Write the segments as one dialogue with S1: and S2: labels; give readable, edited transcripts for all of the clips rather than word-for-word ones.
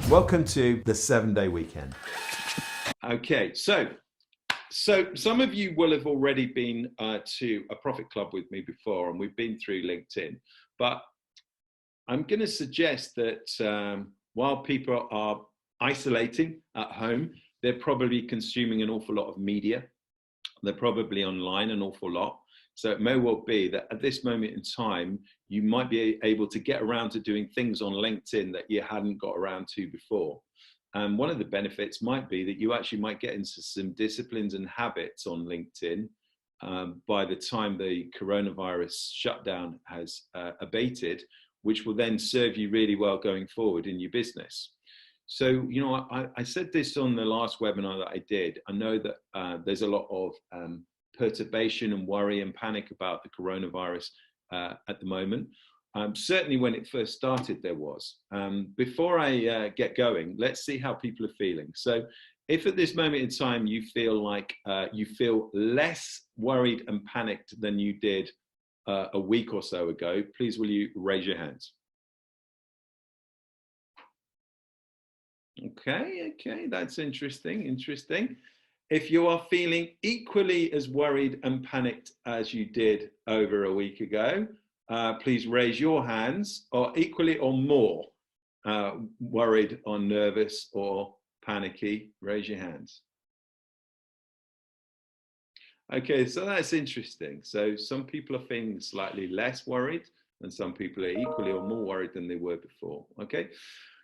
S1: Welcome to the 7-day weekend.
S2: Okay, so some of you will have already been to a Profit Club with me before, and we've been through LinkedIn. But I'm going to suggest that while people are isolating at home, they're probably consuming an awful lot of media. They're probably online an awful lot. So it may well be that at this moment in time, you might be able to get around to doing things on LinkedIn that you hadn't got around to before. And one of the benefits might be that you actually might get into some disciplines and habits on LinkedIn by the time the coronavirus shutdown has abated, which will then serve you really well going forward in your business. So, you know, I said this on the last webinar that I did. I know that there's a lot of perturbation and worry and panic about the coronavirus at the moment. Certainly when it first started, there was. Before I get going, let's see how people are feeling. So if at this moment in time you feel like you feel less worried and panicked than you did a week or so ago, please will you raise your hands? Okay, that's interesting. If you are feeling equally as worried and panicked as you did over a week ago, please raise your hands, or equally or more worried or nervous or panicky, raise your hands. Okay, so that's interesting. So some people are feeling slightly less worried, and some people are equally or more worried than they were before. Okay.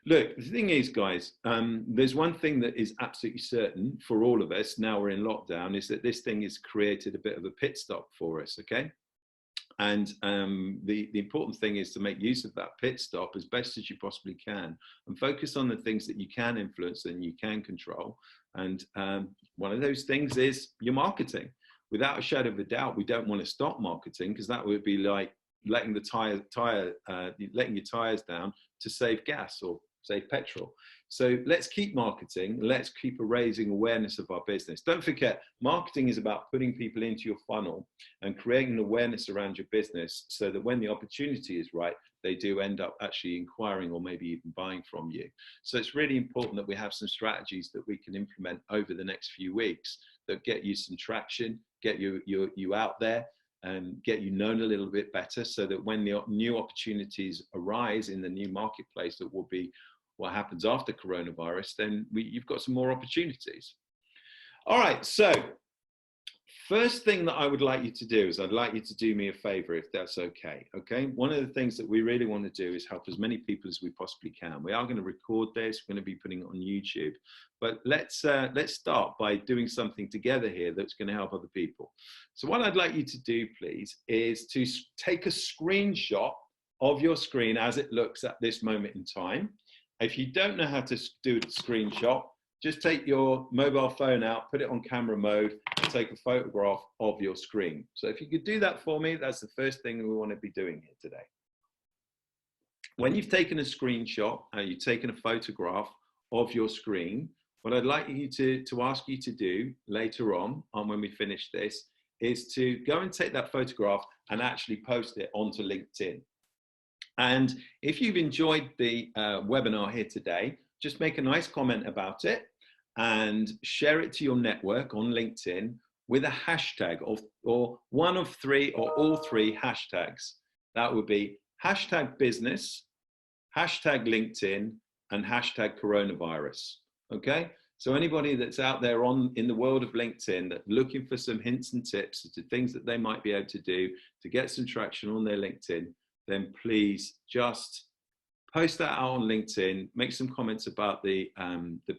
S2: Look, the thing is, guys, there's one thing that is absolutely certain for all of us now we're in lockdown, is that this thing has created a bit of a pit stop for us, okay? And the important thing is to make use of that pit stop as best as you possibly can and focus on the things that you can influence and you can control. And one of those things is your marketing. Without a shadow of a doubt, we don't want to stop marketing, because that would be like letting letting your tires down to save gas or save petrol. So let's keep marketing. Let's keep raising awareness of our business. Don't forget, marketing is about putting people into your funnel and creating awareness around your business so that when the opportunity is right, they do end up actually inquiring or maybe even buying from you. So it's really important that we have some strategies that we can implement over the next few weeks that get you some traction, get you out there, and get you known a little bit better, so that when the new opportunities arise in the new marketplace, that will be what happens after coronavirus, then you've got some more opportunities. All right, so first thing that I would like you to do is I'd like you to do me a favor, if that's okay. Okay, one of the things that we really want to do is help as many people as we possibly can. We are going to record this, we're going to be putting it on YouTube, but let's start by doing something together here that's going to help other people. So what I'd like you to do, please, is to take a screenshot of your screen as it looks at this moment in time. If you don't know how to do a screenshot, just take your mobile phone out, put it on camera mode, and take a photograph of your screen. So if you could do that for me, that's the first thing we want to be doing here today. When you've taken a screenshot and you've taken a photograph of your screen, what I'd like you to ask you to do later on when we finish this, is to go and take that photograph and actually post it onto LinkedIn. And if you've enjoyed the webinar here today, just make a nice comment about it and share it to your network on LinkedIn with a hashtag or one of three or all three hashtags. That would be hashtag business, hashtag LinkedIn, and hashtag coronavirus. Okay, so anybody that's out there in the world of LinkedIn that's looking for some hints and tips to things that they might be able to do to get some traction on their LinkedIn, then please just post that out on LinkedIn, make some comments about the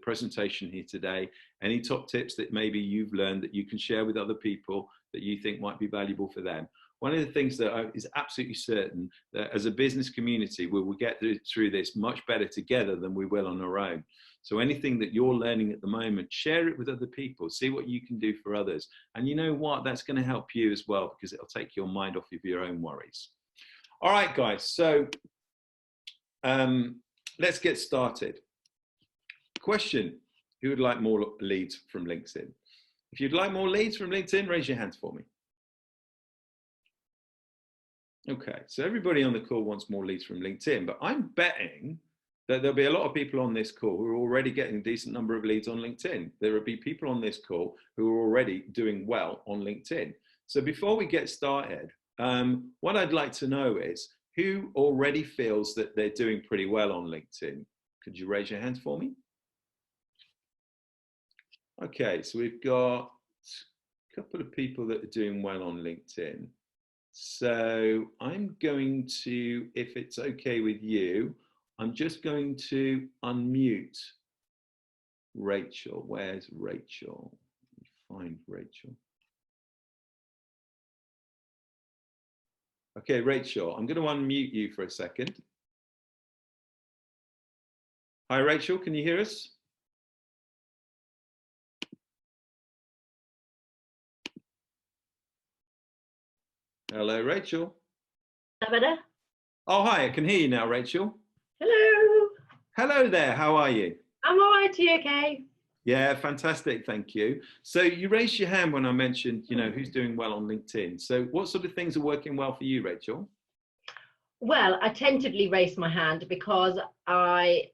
S2: presentation here today, any top tips that maybe you've learned that you can share with other people that you think might be valuable for them. One of the things that is absolutely certain, that as a business community, we will get through this much better together than we will on our own. So anything that you're learning at the moment, share it with other people, see what you can do for others. And you know what, that's going to help you as well, because it'll take your mind off of your own worries. All right, guys, so let's get started. Question, who would like more leads from LinkedIn? If you'd like more leads from LinkedIn, raise your hands for me. Okay, so everybody on the call wants more leads from LinkedIn, but I'm betting There'll be a lot of people on this call who are already getting a decent number of leads on LinkedIn. There will be people on this call who are already doing well on LinkedIn. So before we get started, what I'd like to know is who already feels that they're doing pretty well on LinkedIn? Could you raise your hands for me? Okay, so we've got a couple of people that are doing well on LinkedIn. So I'm going to, if it's okay with you, I'm just going to unmute Rachel. Where's Rachel? Let me find Rachel. Okay, Rachel, I'm going to unmute you for a second. Hi, Rachel, can you hear us? Hello, Rachel.
S3: Better?
S2: Oh, hi, I can hear you now, Rachel.
S3: Hello.
S2: Hello there, how are you?
S3: I'm all right, are you okay?
S2: Yeah, fantastic, thank you. So you raised your hand when I mentioned, who's doing well on LinkedIn. So what sort of things are working well for you, Rachel?
S3: Well, I tentatively raised my hand because I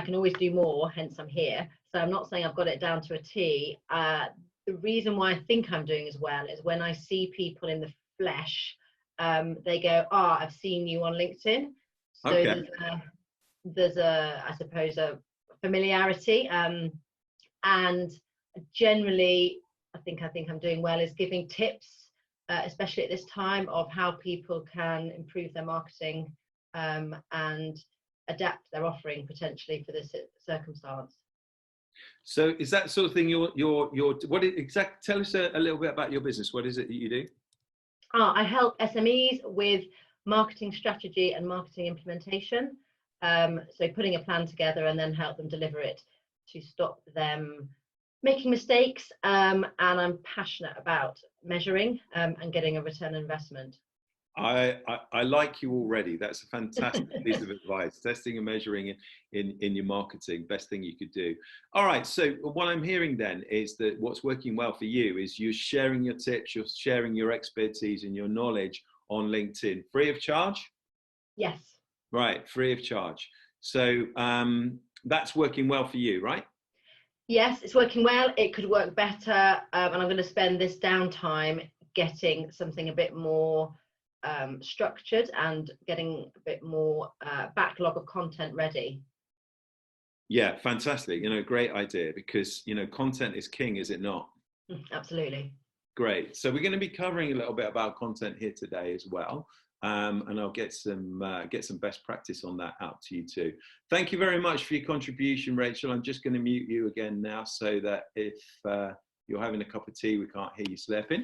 S3: can always do more, hence I'm here. So I'm not saying I've got it down to a T. The reason why I think I'm doing as well is when I see people in the flesh, they go, I've seen you on LinkedIn. So
S2: Okay.
S3: there's I suppose, a familiarity. And generally, I think I'm doing well is giving tips, especially at this time, of how people can improve their marketing and adapt their offering potentially for this circumstance.
S2: So is that sort of thing tell us a little bit about your business. What is it that you do?
S3: I help SMEs with marketing strategy and marketing implementation. So putting a plan together and then help them deliver it to stop them making mistakes. And I'm passionate about measuring and getting a return on investment.
S2: I like you already. That's a fantastic piece of advice. Testing and measuring in your marketing, best thing you could do. All right, so what I'm hearing then is that what's working well for you is you're sharing your tips, you're sharing your expertise and your knowledge on LinkedIn, free of charge?
S3: Yes.
S2: Right, free of charge. So that's working well for you, right?
S3: Yes, it's working well. It could work better. And I'm going to spend this downtime getting something a bit more structured and getting a bit more backlog of content ready.
S2: Yeah, fantastic. Great idea because, content is king, is it not?
S3: Absolutely.
S2: Great. So we're going to be covering a little bit about content here today as well. And I'll get some best practice on that out to you too. Thank you very much for your contribution, Rachel. I'm just going to mute you again now so that if you're having a cup of tea, we can't hear you slurping.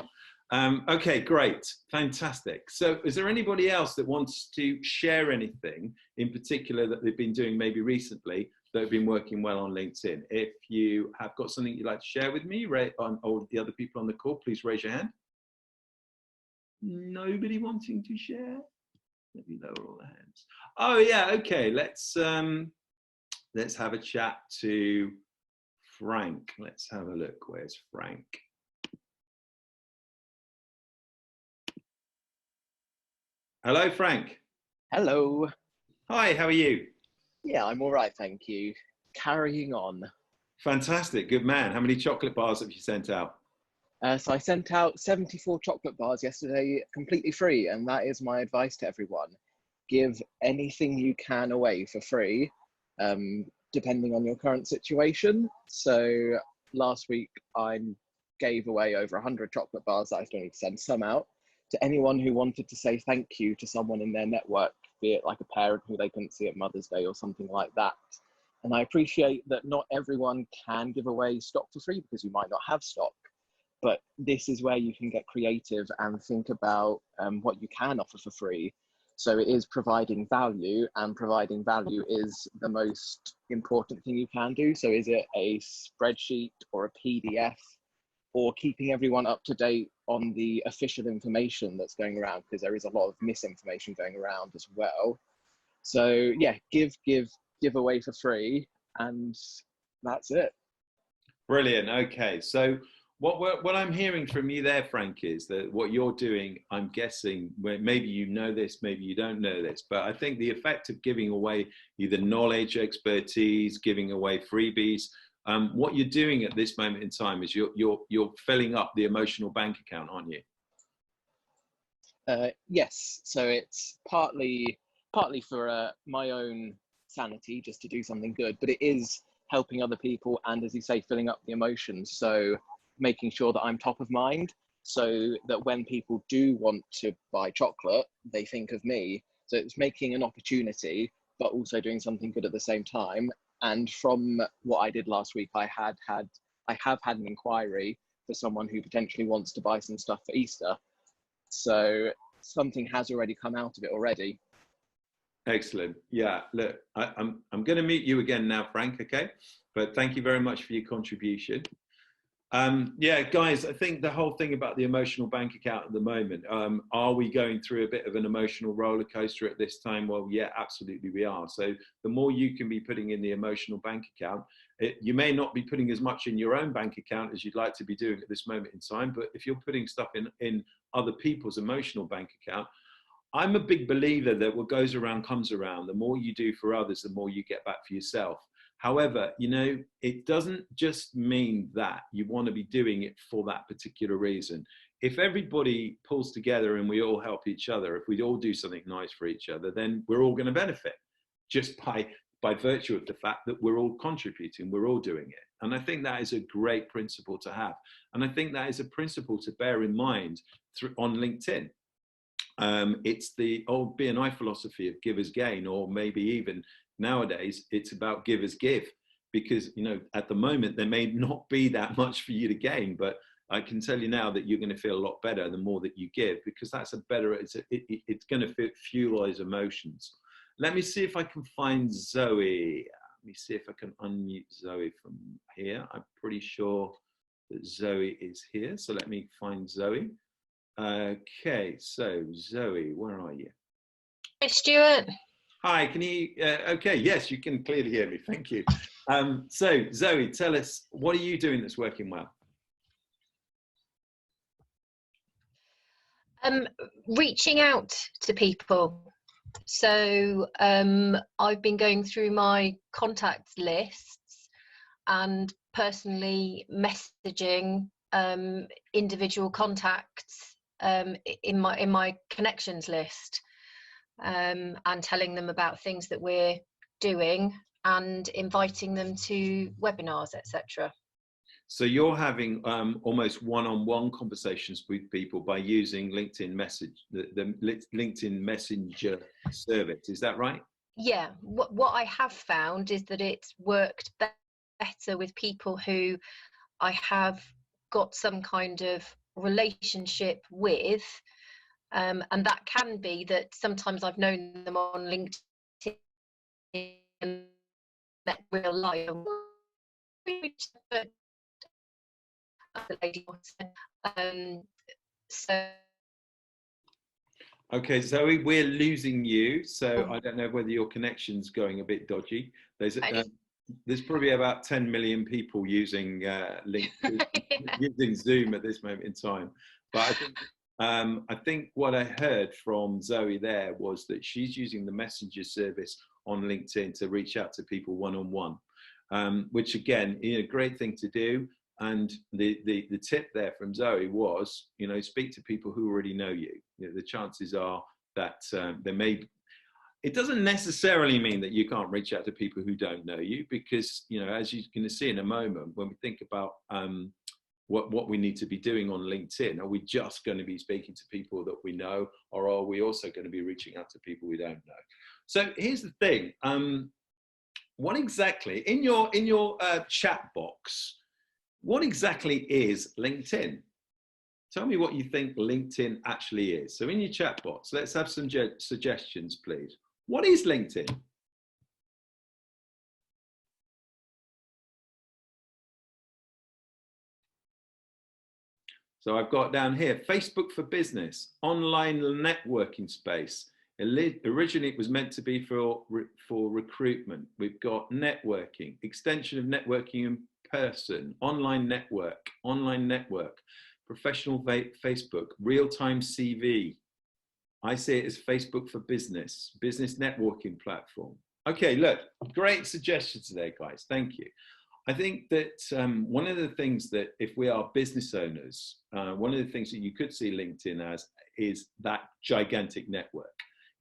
S2: Okay, great. Fantastic. So is there anybody else that wants to share anything in particular that they've been doing maybe recently that have been working well on LinkedIn? If you have got something you'd like to share with me, or the other people on the call, please raise your hand. Nobody wanting to share? Let me lower all the hands. Oh yeah, okay. Let's have a chat to Frank. Let's have a look. Where's Frank? Hello, Frank.
S4: Hello.
S2: Hi, how are you?
S4: Yeah, I'm all right, thank you. Carrying on.
S2: Fantastic, good man. How many chocolate bars have you sent out?
S4: So I sent out 74 chocolate bars yesterday, completely free, and that is my advice to everyone. Give anything you can away for free, depending on your current situation. So last week I gave away over 100 chocolate bars that I still need to send some out to anyone who wanted to say thank you to someone in their network, be it like a parent who they couldn't see at Mother's Day or something like that. And I appreciate that not everyone can give away stock for free because you might not have stock. But this is where you can get creative and think about what you can offer for free. So it is providing value, and providing value is the most important thing you can do. So is it a spreadsheet or a PDF, or keeping everyone up to date on the official information that's going around? Because there is a lot of misinformation going around as well. So yeah, give away for free, and that's it.
S2: Brilliant. Okay, so What I'm hearing from you there, Frank, is that what you're doing, I'm guessing, maybe you know this, maybe you don't know this, but I think the effect of giving away either knowledge, expertise, giving away freebies, what you're doing at this moment in time is you're filling up the emotional bank account, aren't you?
S4: Yes, so it's partly for my own sanity, just to do something good, but it is helping other people, and as you say, filling up the emotions. So making sure that I'm top of mind, so that when people do want to buy chocolate, they think of me. So it's making an opportunity, but also doing something good at the same time. And from what I did last week, I have had an inquiry for someone who potentially wants to buy some stuff for Easter. So something has already come out of it already.
S2: Excellent. Yeah, look, I'm going to meet you again now, Frank, okay? But thank you very much for your contribution. Yeah, guys, I think the whole thing about the emotional bank account at the moment, are we going through a bit of an emotional roller coaster at this time? Well, yeah, absolutely we are. So the more you can be putting in the emotional bank account, you may not be putting as much in your own bank account as you'd like to be doing at this moment in time, but if you're putting stuff in other people's emotional bank account, I'm a big believer that what goes around comes around. The more you do for others, the more you get back for yourself. However, you know, it doesn't just mean that you want to be doing it for that particular reason. If everybody pulls together and we all help each other, if we all do something nice for each other, then we're all going to benefit just by virtue of the fact that we're all contributing, we're all doing it. And I think that is a great principle to have. And I think that is a principle to bear in mind on LinkedIn. It's the old B&I philosophy of give as gain, or maybe even nowadays it's about give as give, because, you know, at the moment there may not be that much for you to gain, but I can tell you now that you're going to feel a lot better the more that you give, because that's it's going to fuel those emotions. Let me see if I can find Zoe. Let me see if I can unmute Zoe from here. I'm pretty sure that Zoe is here, so let me find Zoe. Okay, so Zoe, where are you?
S5: Hi, Stuart.
S2: Hi, can you, okay, yes, you can clearly hear me, thank you. So Zoe, tell us, what are you doing that's working well?
S5: Reaching out to people. So I've been going through my contacts lists and personally messaging individual contacts in my connections list, and telling them about things that we're doing and inviting them to webinars, etc.
S2: So you're having almost one-on-one conversations with people by using LinkedIn Message, the LinkedIn Messenger service. Is that right?
S5: Yeah. What I have found is that it's worked better with people who I have got some kind of relationship with, and that can be that sometimes I've known them on LinkedIn and met real life. The lady so
S2: Okay, Zoe, we're losing you, so I don't know whether your connection's going a bit dodgy. There's probably about 10 million people using using Zoom at this moment in time. But I think what I heard from Zoe there was that she's using the messenger service on LinkedIn to reach out to people one-on-one, which again, you know, great thing to do. And the tip there from Zoe was, you know, speak to people who already know you. You know, the chances are that there may be, it doesn't necessarily mean that you can't reach out to people who don't know you, because, you know, as you're going to see in a moment, when we think about what we need to be doing on LinkedIn, are we just going to be speaking to people that we know, or are we also going to be reaching out to people we don't know? So here's the thing. What exactly, in your chat box, what exactly is LinkedIn? Tell me what you think LinkedIn actually is. So in your chat box, let's have some suggestions, please. What is LinkedIn? So I've got down here, Facebook for business, online networking space. Originally, it was meant to be for recruitment. We've got networking, extension of networking and person, online network, professional Facebook, real-time CV. I see it as Facebook for business networking platform. Okay, look, great suggestions today, guys. Thank you. I think that one of the things that if we are business owners, one of the things that you could see LinkedIn as is that gigantic network.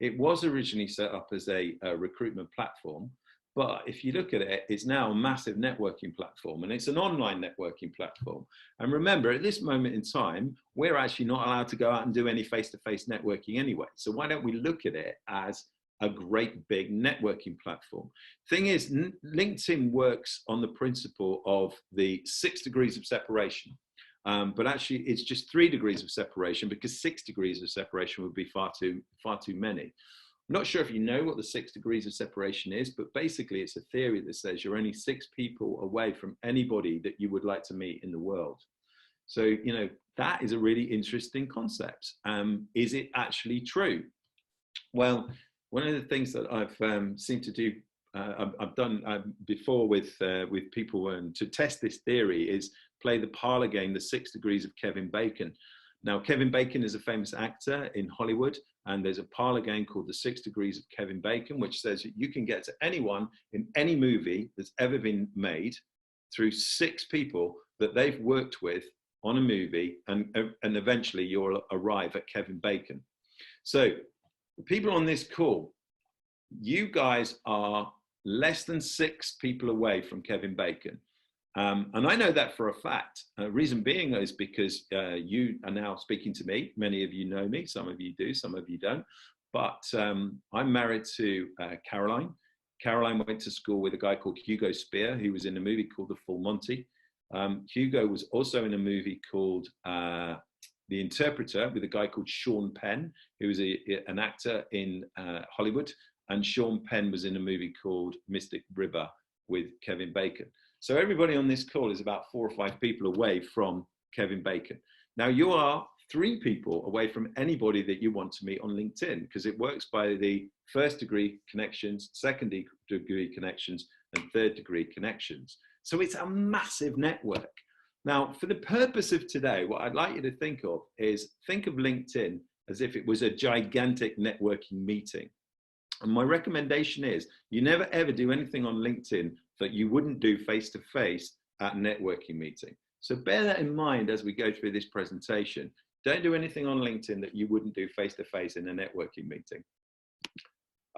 S2: It was originally set up as a recruitment platform, but if you look at it, it's now a massive networking platform, and it's an online networking platform. And remember, at this moment in time, we're actually not allowed to go out and do any face-to-face networking anyway. So why don't we look at it as a great big networking platform? Thing is, LinkedIn works on the principle of the 6 degrees of separation. But actually, it's just 3 degrees of separation, because 6 degrees of separation would be far too many. I'm not sure if you know what the 6 degrees of separation is, but basically it's a theory that says you're only 6 people away from anybody that you would like to meet in the world. So, you know, that is a really interesting concept. Is it actually true? Well, one of the things that I've seemed to do, I've done before with people to test this theory is play the parlor game, the 6 degrees of Kevin Bacon. Now, Kevin Bacon is a famous actor in Hollywood, and there's a parlor game called the 6 degrees of Kevin Bacon, which says that you can get to anyone in any movie that's ever been made through 6 people that they've worked with on a movie, and eventually you'll arrive at Kevin Bacon. So the people on this call, you guys are less than 6 people away from Kevin Bacon. And I know that for a fact. Reason being is because you are now speaking to me. Many of you know me, some of you do, some of you don't. But I'm married to Caroline. Caroline went to school with a guy called Hugo Spear, who was in a movie called The Full Monty. Hugo was also in a movie called The Interpreter with a guy called Sean Penn, who was an actor in Hollywood. And Sean Penn was in a movie called Mystic River with Kevin Bacon. So everybody on this call is about 4 or 5 people away from Kevin Bacon. Now you are 3 people away from anybody that you want to meet on LinkedIn, because it works by the 1st degree connections, 2nd degree connections, and 3rd degree connections. So it's a massive network. Now, for the purpose of today, what I'd like you to think of is think of LinkedIn as if it was a gigantic networking meeting. And my recommendation is you never ever do anything on LinkedIn that you wouldn't do face-to-face at a networking meeting. So bear that in mind as we go through this presentation. Don't do anything on LinkedIn that you wouldn't do face-to-face in a networking meeting.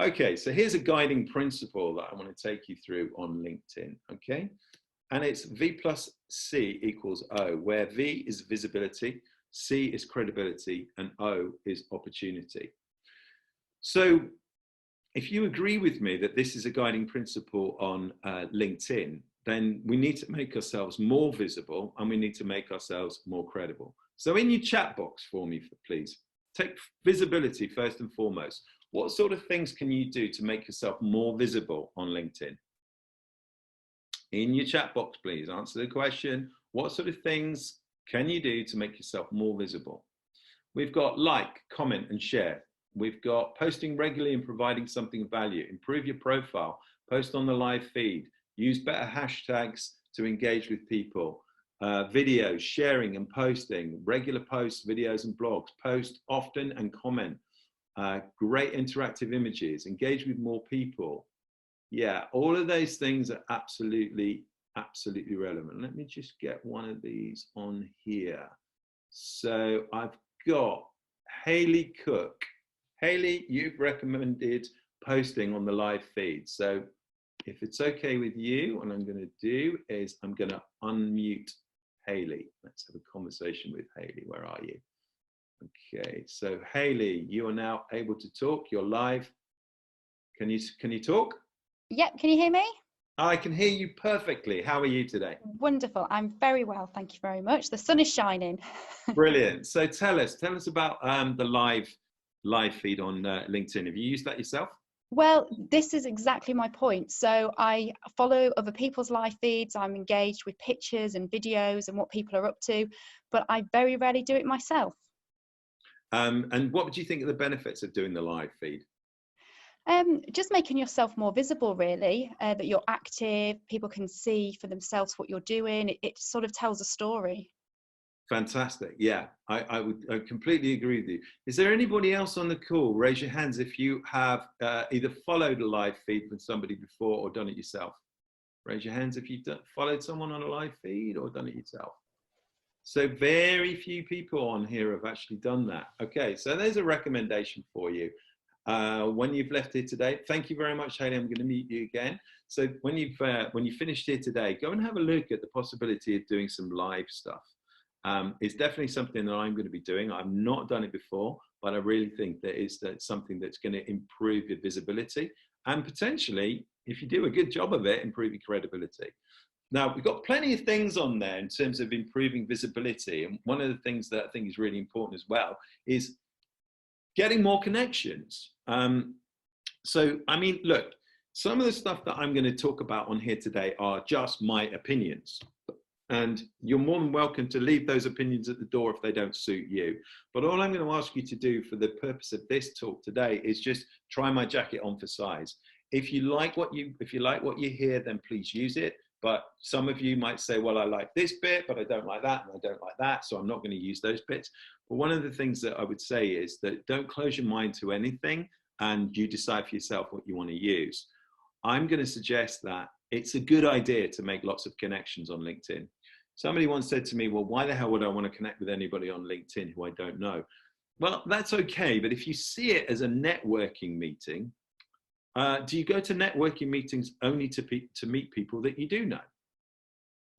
S2: Okay, so here's a guiding principle that I want to take you through on LinkedIn, okay? And it's V plus C equals O, where V is visibility, C is credibility, and O is opportunity. So if you agree with me that this is a guiding principle on LinkedIn, then we need to make ourselves more visible, and we need to make ourselves more credible. So in your chat box for me, please, take visibility first and foremost. What sort of things can you do to make yourself more visible on LinkedIn? In your chat box, please answer the question. What sort of things can you do to make yourself more visible? We've got like, comment, and share. We've got posting regularly and providing something of value. Improve your profile, post on the live feed, use better hashtags to engage with people. Videos, sharing and posting, regular posts, videos and blogs, post often and comment. Great interactive images, engage with more people. Yeah, all of those things are absolutely relevant. Let me just get one of these on here. So I've got Haley Cook. Haley, you've recommended posting on the live feed. So if it's okay with you, what I'm going to do is I'm going to unmute Haley. Let's have a conversation with Haley. Where are you? Okay, so Haley, you are now able to talk. You're live. Can you talk?
S6: Yep, can you hear me?
S2: I can hear you perfectly. How are you today?
S6: Wonderful. I'm very well, thank you very much. The sun is shining.
S2: Brilliant. So tell us about the live feed on LinkedIn. Have you used that yourself?
S6: Well, this is exactly my point. So I follow other people's live feeds. I'm engaged with pictures and videos and what people are up to, but I very rarely do it myself.
S2: And what would you think of the benefits of doing the live feed?
S6: Just making yourself more visible, really, that you're active, people can see for themselves what you're doing. It sort of tells a story.
S2: Fantastic. Yeah, I completely agree with you. Is there anybody else on the call? Raise your hands if you have either followed a live feed from somebody before or done it yourself. Raise your hands if you've followed someone on a live feed or done it yourself. So very few people on here have actually done that. Okay, so there's a recommendation for you. When you've left here today, thank you very much, Hayley. I'm going to meet you again. So when you finished here today, go and have a look at the possibility of doing some live stuff. It's definitely something that I'm going to be doing. I've not done it before, but I really think that it's something that's going to improve your visibility and potentially, if you do a good job of it, improve your credibility. Now, we've got plenty of things on there in terms of improving visibility. And one of the things that I think is really important as well is getting more connections. So, I mean, look, some of the stuff that I'm going to talk about on here today are just my opinions. And you're more than welcome to leave those opinions at the door if they don't suit you. But all I'm going to ask you to do for the purpose of this talk today is just try my jacket on for size. If you like what you hear, then please use it. But some of you might say, well, I like this bit, but I don't like that, and I don't like that, so I'm not going to use those bits. But one of the things that I would say is that don't close your mind to anything, and you decide for yourself what you want to use. I'm going to suggest that it's a good idea to make lots of connections on LinkedIn. Somebody once said to me, well, why the hell would I want to connect with anybody on LinkedIn who I don't know? Well, that's okay, but if you see it as a networking meeting, do you go to networking meetings only to meet people that you do know?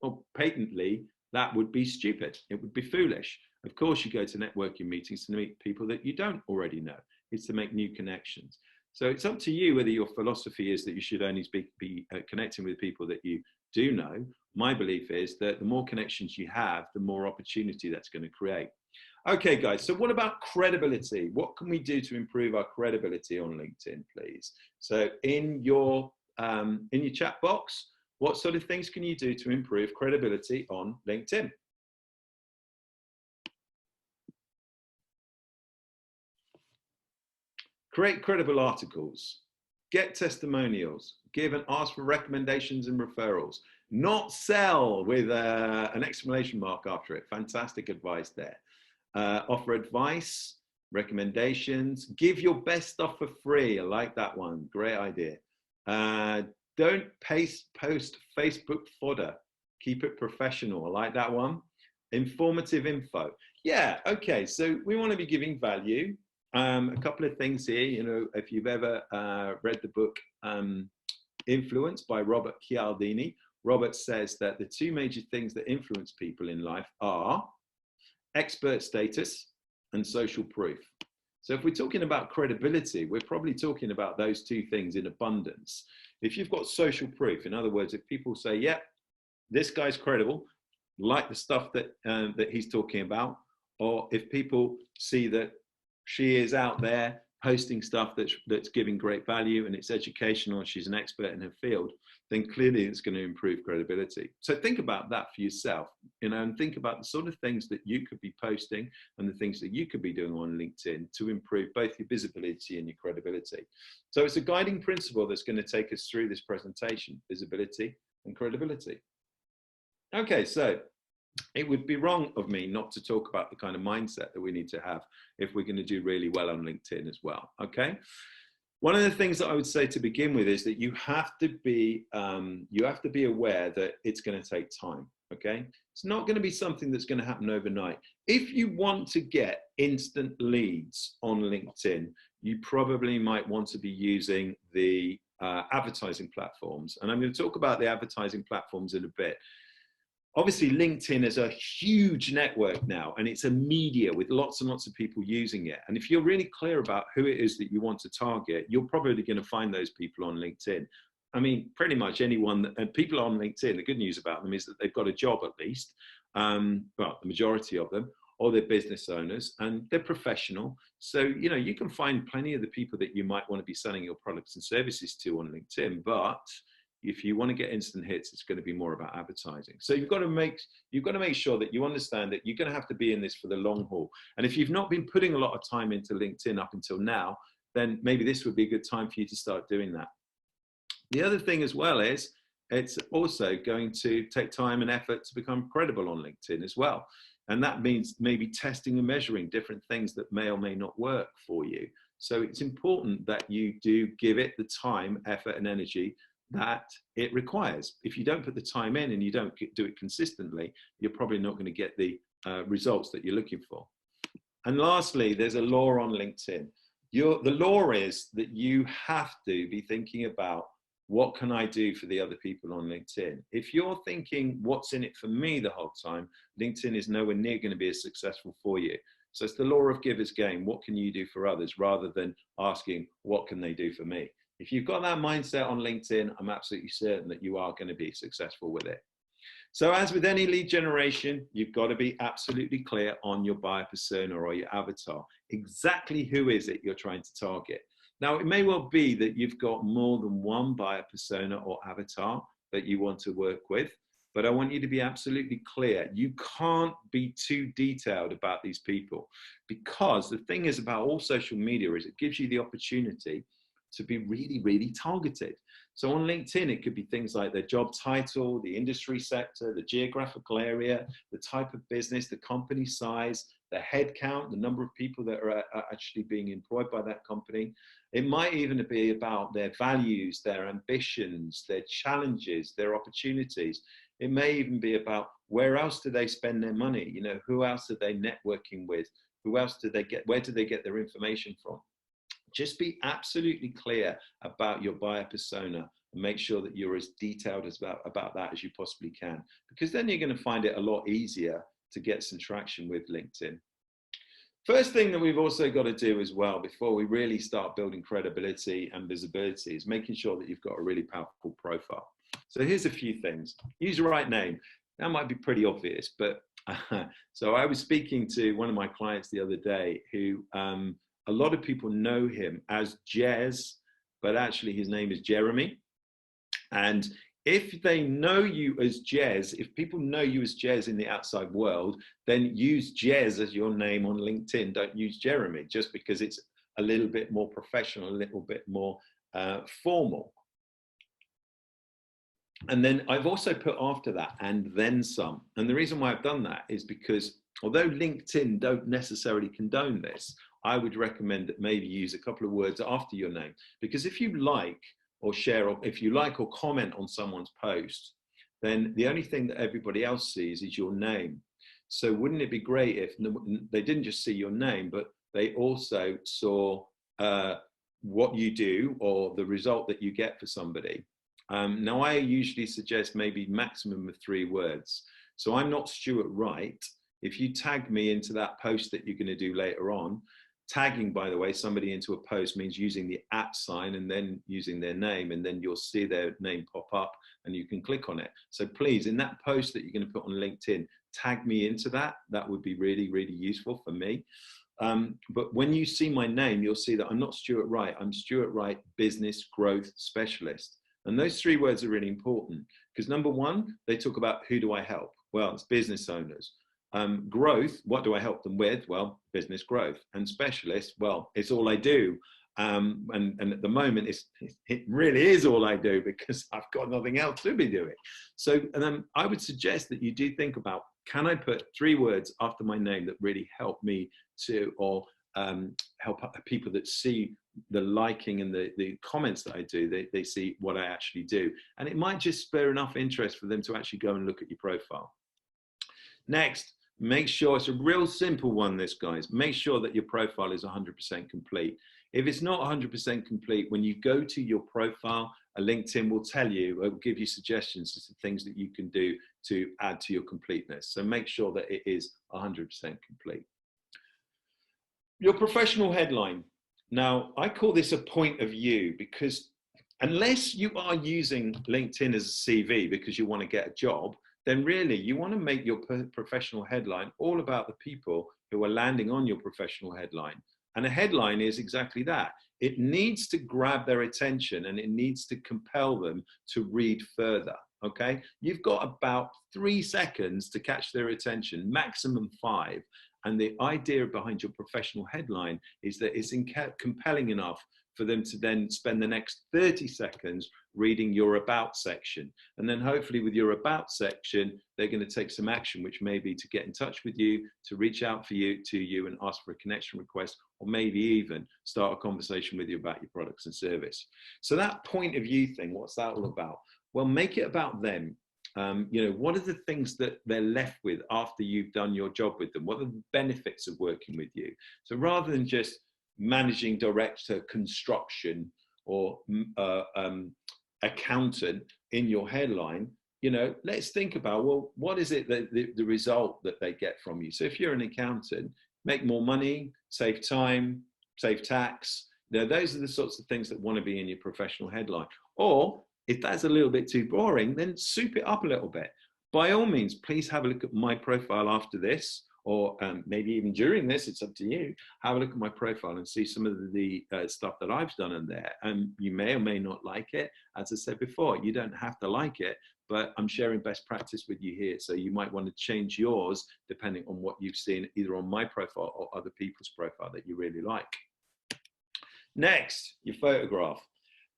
S2: Well, patently, that would be stupid. It would be foolish. Of course, you go to networking meetings to meet people that you don't already know. It's to make new connections. So it's up to you whether your philosophy is that you should only be connecting with people that you do know. My belief is that the more connections you have, the more opportunity that's going to create. Okay, guys, so what about credibility? What can we do to improve our credibility on LinkedIn, please? So in your chat box, what sort of things can you do to improve credibility on LinkedIn? Create credible articles, get testimonials, give and ask for recommendations and referrals, not sell with an exclamation mark after it. Fantastic advice there. Offer advice, recommendations, give your best stuff for free. I like that one. Great idea. Don't post Facebook fodder. Keep it professional. I like that one. Informative info. Yeah, okay. So we want to be giving value. A couple of things here. You know, if you've ever read the book Influence by Robert Cialdini, Robert says that the two major things that influence people in life are expert status and social proof. So if we're talking about credibility, we're probably talking about those two things in abundance. If you've got social proof, in other words, if people say, yeah, this guy's credible, like the stuff that he's talking about, or if people see that she is out there posting stuff that's giving great value and it's educational and she's an expert in her field, then clearly it's going to improve credibility. So think about that for yourself, you know, and think about the sort of things that you could be posting and the things that you could be doing on LinkedIn to improve both your visibility and your credibility. So it's a guiding principle that's going to take us through this presentation: visibility and credibility. Okay, so it would be wrong of me not to talk about the kind of mindset that we need to have if we're going to do really well on LinkedIn as well. Okay. One of the things that I would say to begin with is that you have to be aware that it's going to take time. Okay. It's not going to be something that's going to happen overnight. If you want to get instant leads on LinkedIn, you probably might want to be using the advertising platforms. And I'm going to talk about the advertising platforms in a bit. Obviously, LinkedIn is a huge network now, and it's a media with lots and lots of people using it. And if you're really clear about who it is that you want to target, you're probably going to find those people on LinkedIn. I mean, pretty much anyone, and people on LinkedIn, the good news about them is that they've got a job at least, well, the majority of them, or they're business owners, and they're professional. So, you know, you can find plenty of the people that you might want to be selling your products and services to on LinkedIn, but if you want to get instant hits, it's going to be more about advertising. So you've got to make sure that you understand that you're going to have to be in this for the long haul. And if you've not been putting a lot of time into LinkedIn up until now, then maybe this would be a good time for you to start doing that. The other thing as well is it's also going to take time and effort to become credible on LinkedIn as well. And that means maybe testing and measuring different things that may or may not work for you. So it's important that you do give it the time, effort, and energy that it requires. If you don't put the time in and you don't do it consistently, you're probably not going to get the results that you're looking for. And lastly, there's a law on LinkedIn. The law is that you have to be thinking about, what can I do for the other people on LinkedIn? If you're thinking, what's in it for me the whole time, LinkedIn is nowhere near going to be as successful for you. So it's the law of giver's gain. What can you do for others, rather than asking, what can they do for me? If you've got that mindset on LinkedIn, I'm absolutely certain that you are going to be successful with it. So as with any lead generation, you've got to be absolutely clear on your buyer persona or your avatar. Exactly who is it you're trying to target? Now, it may well be that you've got more than one buyer persona or avatar that you want to work with, but I want you to be absolutely clear. You can't be too detailed about these people, because the thing is about all social media is it gives you the opportunity to be really, really targeted. So on LinkedIn, it could be things like their job title, the industry sector, the geographical area, the type of business, the company size, the head count, the number of people that are actually being employed by that company. It might even be about their values, their ambitions, their challenges, their opportunities. It may even be about where else do they spend their money? You know, who else are they networking with? Who else do they get? Where do they get their information from? Just be absolutely clear about your buyer persona and make sure that you're as detailed about that as you possibly can, because then you're going to find it a lot easier to get some traction with LinkedIn. First thing that we've also got to do as well before we really start building credibility and visibility is making sure that you've got a really powerful profile. So here's a few things. Use the right name. That might be pretty obvious, but so I was speaking to one of my clients the other day who a lot of people know him as Jez, but actually his name is Jeremy. And if they know you as Jez, if people know you as Jez in the outside world, then use Jez as your name on LinkedIn. Don't use Jeremy, just because it's a little bit more professional, a little bit more formal. And then I've also put after that, and then some. And the reason why I've done that is because although LinkedIn don't necessarily condone this, I would recommend that maybe use a couple of words after your name. Because if you like or share, or if you like or comment on someone's post, then the only thing that everybody else sees is your name. So wouldn't it be great if they didn't just see your name, but they also saw what you do or the result that you get for somebody? Now, I usually suggest maybe maximum of 3 words. So I'm not Stuart Wright. If you tag me into that post that you're going to do later on, tagging, by the way, somebody into a post means using the @ sign and then using their name, and then you'll see their name pop up and you can click on it. So please, in that post that you're going to put on LinkedIn, tag me into that. That would be really, really useful for me. But when you see my name, you'll see that I'm not Stuart Wright. I'm Stuart Wright, Business Growth Specialist. And those 3 words are really important because number 1, they talk about who do I help? Well, it's business owners. Growth, what do I help them with? Well, business growth. And specialist, well, it's all I do. And at the moment, it really is all I do because I've got nothing else to be doing. So I would suggest that you do think about, can I put 3 words after my name that really help me to, or help people that see the liking and the comments that I do, they see what I actually do. And it might just spur enough interest for them to actually go and look at your profile. Next, make sure, it's a real simple one, this, guys. Make sure that your profile is 100% complete. If it's not 100% complete, when you go to your profile, LinkedIn will tell you, or give you suggestions as to things that you can do to add to your completeness. So make sure that it is 100% complete. Your professional headline. Now, I call this a point of view because unless you are using LinkedIn as a CV because you want to get a job, then really you want to make your professional headline all about the people who are landing on your professional headline. And a headline is exactly that. It needs to grab their attention and it needs to compel them to read further, okay? You've got about 3 seconds to catch their attention, maximum 5. And the idea behind your professional headline is that it's compelling enough for them to then spend the next 30 seconds reading your about section. And then hopefully with your about section, they're going to take some action, which may be to get in touch with you, to reach out to you and ask for a connection request, or maybe even start a conversation with you about your products and service. So that point of view thing, what's that all about? Well, make it about them. You know, what are the things that they're left with after you've done your job with them? What are the benefits of working with you? So rather than just managing director, construction, or accountant in your headline, you know, let's think about, well, what is it that the result that they get from you? So if you're an accountant, make more money, save time, save tax. You know, those are the sorts of things that want to be in your professional headline. Or if that's a little bit too boring, then soup it up a little bit. By all means, please have a look at my profile after this, or maybe even during this, it's up to you. Have a look at my profile and see some of the stuff that I've done in there. You may or may not like it. As I said before, you don't have to like it, but I'm sharing best practice with you here. So you might want to change yours depending on what you've seen either on my profile or other people's profile that you really like. Next, your photograph.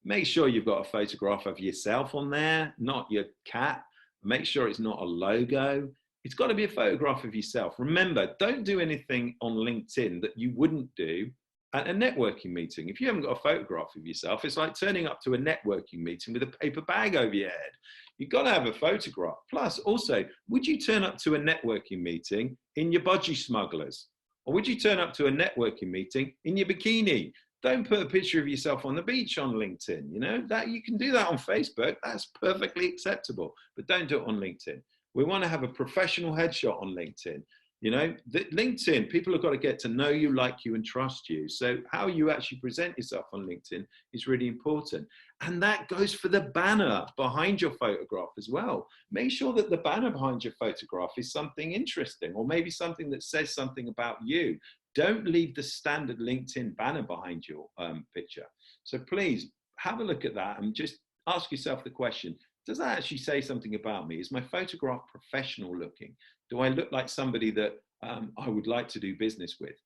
S2: Make sure you've got a photograph of yourself on there, not your cat. Make sure it's not a logo. It's got to be a photograph of yourself. Remember, don't do anything on LinkedIn that you wouldn't do at a networking meeting. If you haven't got a photograph of yourself, it's like turning up to a networking meeting with a paper bag over your head. You've got to have a photograph. Plus, also, would you turn up to a networking meeting in your budgie smugglers? Or would you turn up to a networking meeting in your bikini? Don't put a picture of yourself on the beach on LinkedIn. You know, that you can do that on Facebook. That's perfectly acceptable, but don't do it on LinkedIn. We want to have a professional headshot on LinkedIn. You know, LinkedIn, people have got to get to know you, like you, and trust you. So how you actually present yourself on LinkedIn is really important. And that goes for the banner behind your photograph as well. Make sure that the banner behind your photograph is something interesting, or maybe something that says something about you. Don't leave the standard LinkedIn banner behind your picture. So please have a look at that and just ask yourself the question, does that actually say something about me? Is my photograph professional looking? Do I look like somebody that I would like to do business with?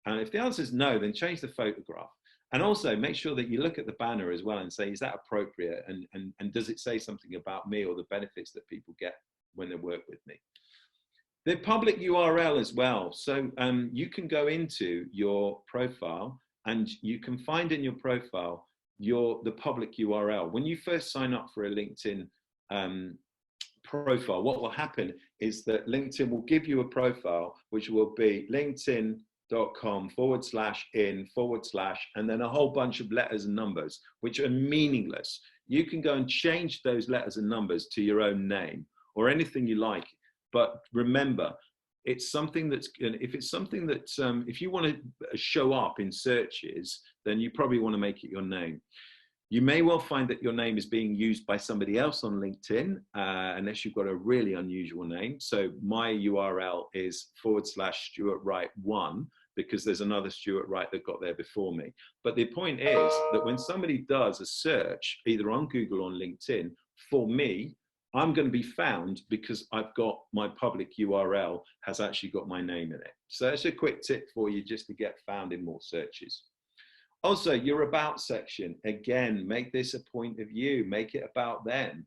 S2: And if the answer is no, then change the photograph. And also make sure that you look at the banner as well and say, is that appropriate? And does it say something about me or the benefits that people get when they work with me? The public URL as well. So you can go into your profile and you can find in your profile the public URL. When you first sign up for a LinkedIn profile, what will happen is that LinkedIn will give you a profile which will be linkedin.com/in/ and then a whole bunch of letters and numbers which are meaningless. You can go and change those letters and numbers to your own name or anything you like. But remember, it's something that's, if you want to show up in searches, then you probably want to make it your name. You may well find that your name is being used by somebody else on LinkedIn, unless you've got a really unusual name. So my URL is /StuartWright1, because there's another Stuart Wright that got there before me. But the point is that when somebody does a search, either on Google or on LinkedIn, for me, I'm going to be found because I've got my public URL has actually got my name in it. So that's a quick tip for you just to get found in more searches. Also, your about section, again, make this a point of view, make it about them.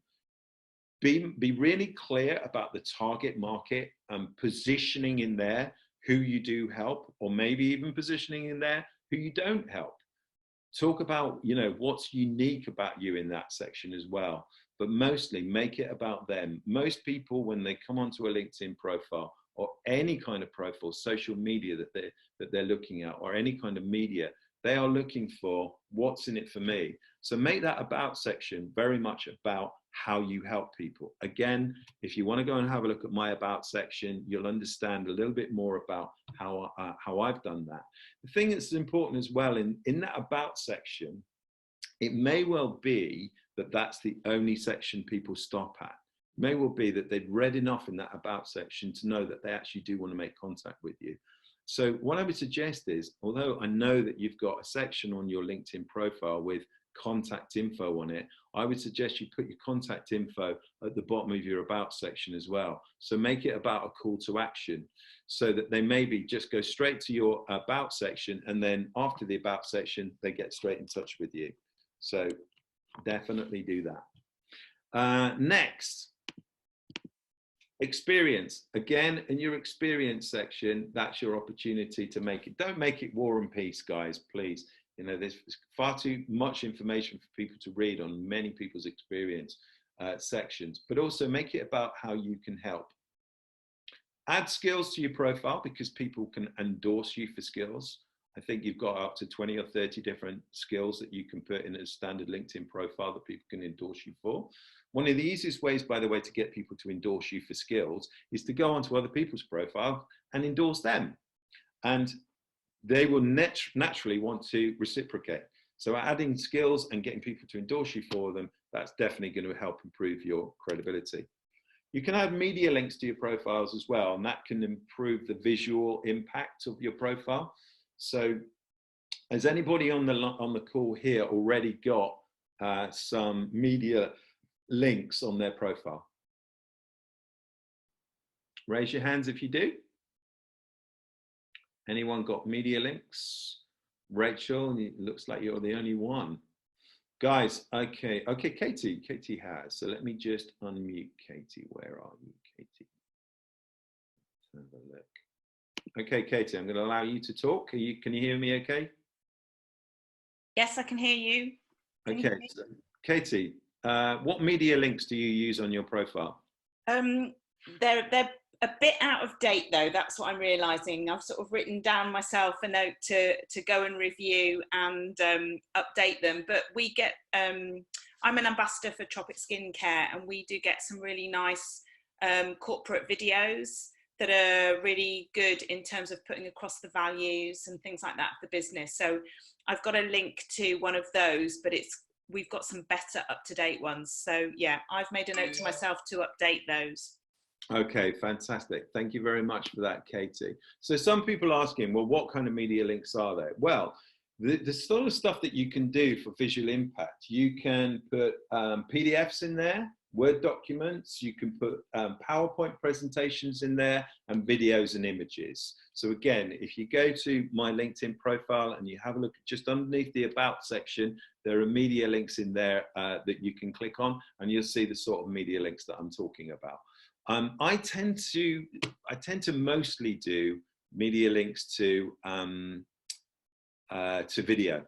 S2: Be really clear about the target market and positioning in there who you do help, or maybe even positioning in there who you don't help. Talk about, you know, what's unique about you in that section as well. But mostly make it about them. Most people, when they come onto a LinkedIn profile or any kind of profile, social media that they're looking at, or any kind of media, they are looking for what's in it for me. So make that about section very much about how you help people. Again, if you want to go and have a look at my about section, you'll understand a little bit more about how I've done that. The thing that's important as well in that about section, it may well be that that's the only section people stop at. It may well be that they've read enough in that about section to know that they actually do want to make contact with you. So what I would suggest is, although I know that you've got a section on your LinkedIn profile with contact info on it, I would suggest you put your contact info at the bottom of your about section as well. So make it about a call to action, so that they maybe just go straight to your about section, and then after the about section, they get straight in touch with you. So definitely do that. Next, experience. Again, in your experience section, that's your opportunity to make it. Don't make it war and peace, guys, please. You know, there's far too much information for people to read on many people's experience sections, but also make it about how you can help. Add skills to your profile, because people can endorse you for skills. I think you've got up to 20 or 30 different skills that you can put in a standard LinkedIn profile that people can endorse you for. One of the easiest ways, by the way, to get people to endorse you for skills is to go onto other people's profile and endorse them. And they will naturally want to reciprocate. So adding skills and getting people to endorse you for them, that's definitely going to help improve your credibility. You can add media links to your profiles as well, and that can improve the visual impact of your profile. So has anybody on the call here already got some media links on their profile? Raise your hands if you do. Anyone got media links? Rachel, it looks like you're the only one. Guys, okay, Katie has. So let me just unmute Katie. Where are you, Katie? Let's have a look. Okay, Katie, I'm going to allow you to talk. Can you hear me okay?
S7: Yes, I can hear you.
S2: Okay, so, Katie, what media links do you use on your profile?
S7: They're a bit out of date though, that's what I'm realizing. I've sort of written down myself a note to go and review and update them, but we get I'm an ambassador for Tropic Skincare, and we do get some really nice corporate videos that are really good in terms of putting across the values and things like that for business. So I've got a link to one of those, but we've got some better up-to-date ones. So yeah, I've made a note to myself to update those.
S2: Okay, fantastic. Thank you very much for that, Katie. So some people are asking, well, what kind of media links are there? Well, the sort of stuff that you can do for visual impact, you can put PDFs in there, Word documents, you can put PowerPoint presentations in there, and videos and images. So again, if you go to my LinkedIn profile and you have a look just underneath the About section, there are media links in there that you can click on, and you'll see the sort of media links that I'm talking about. I tend to mostly do media links to video,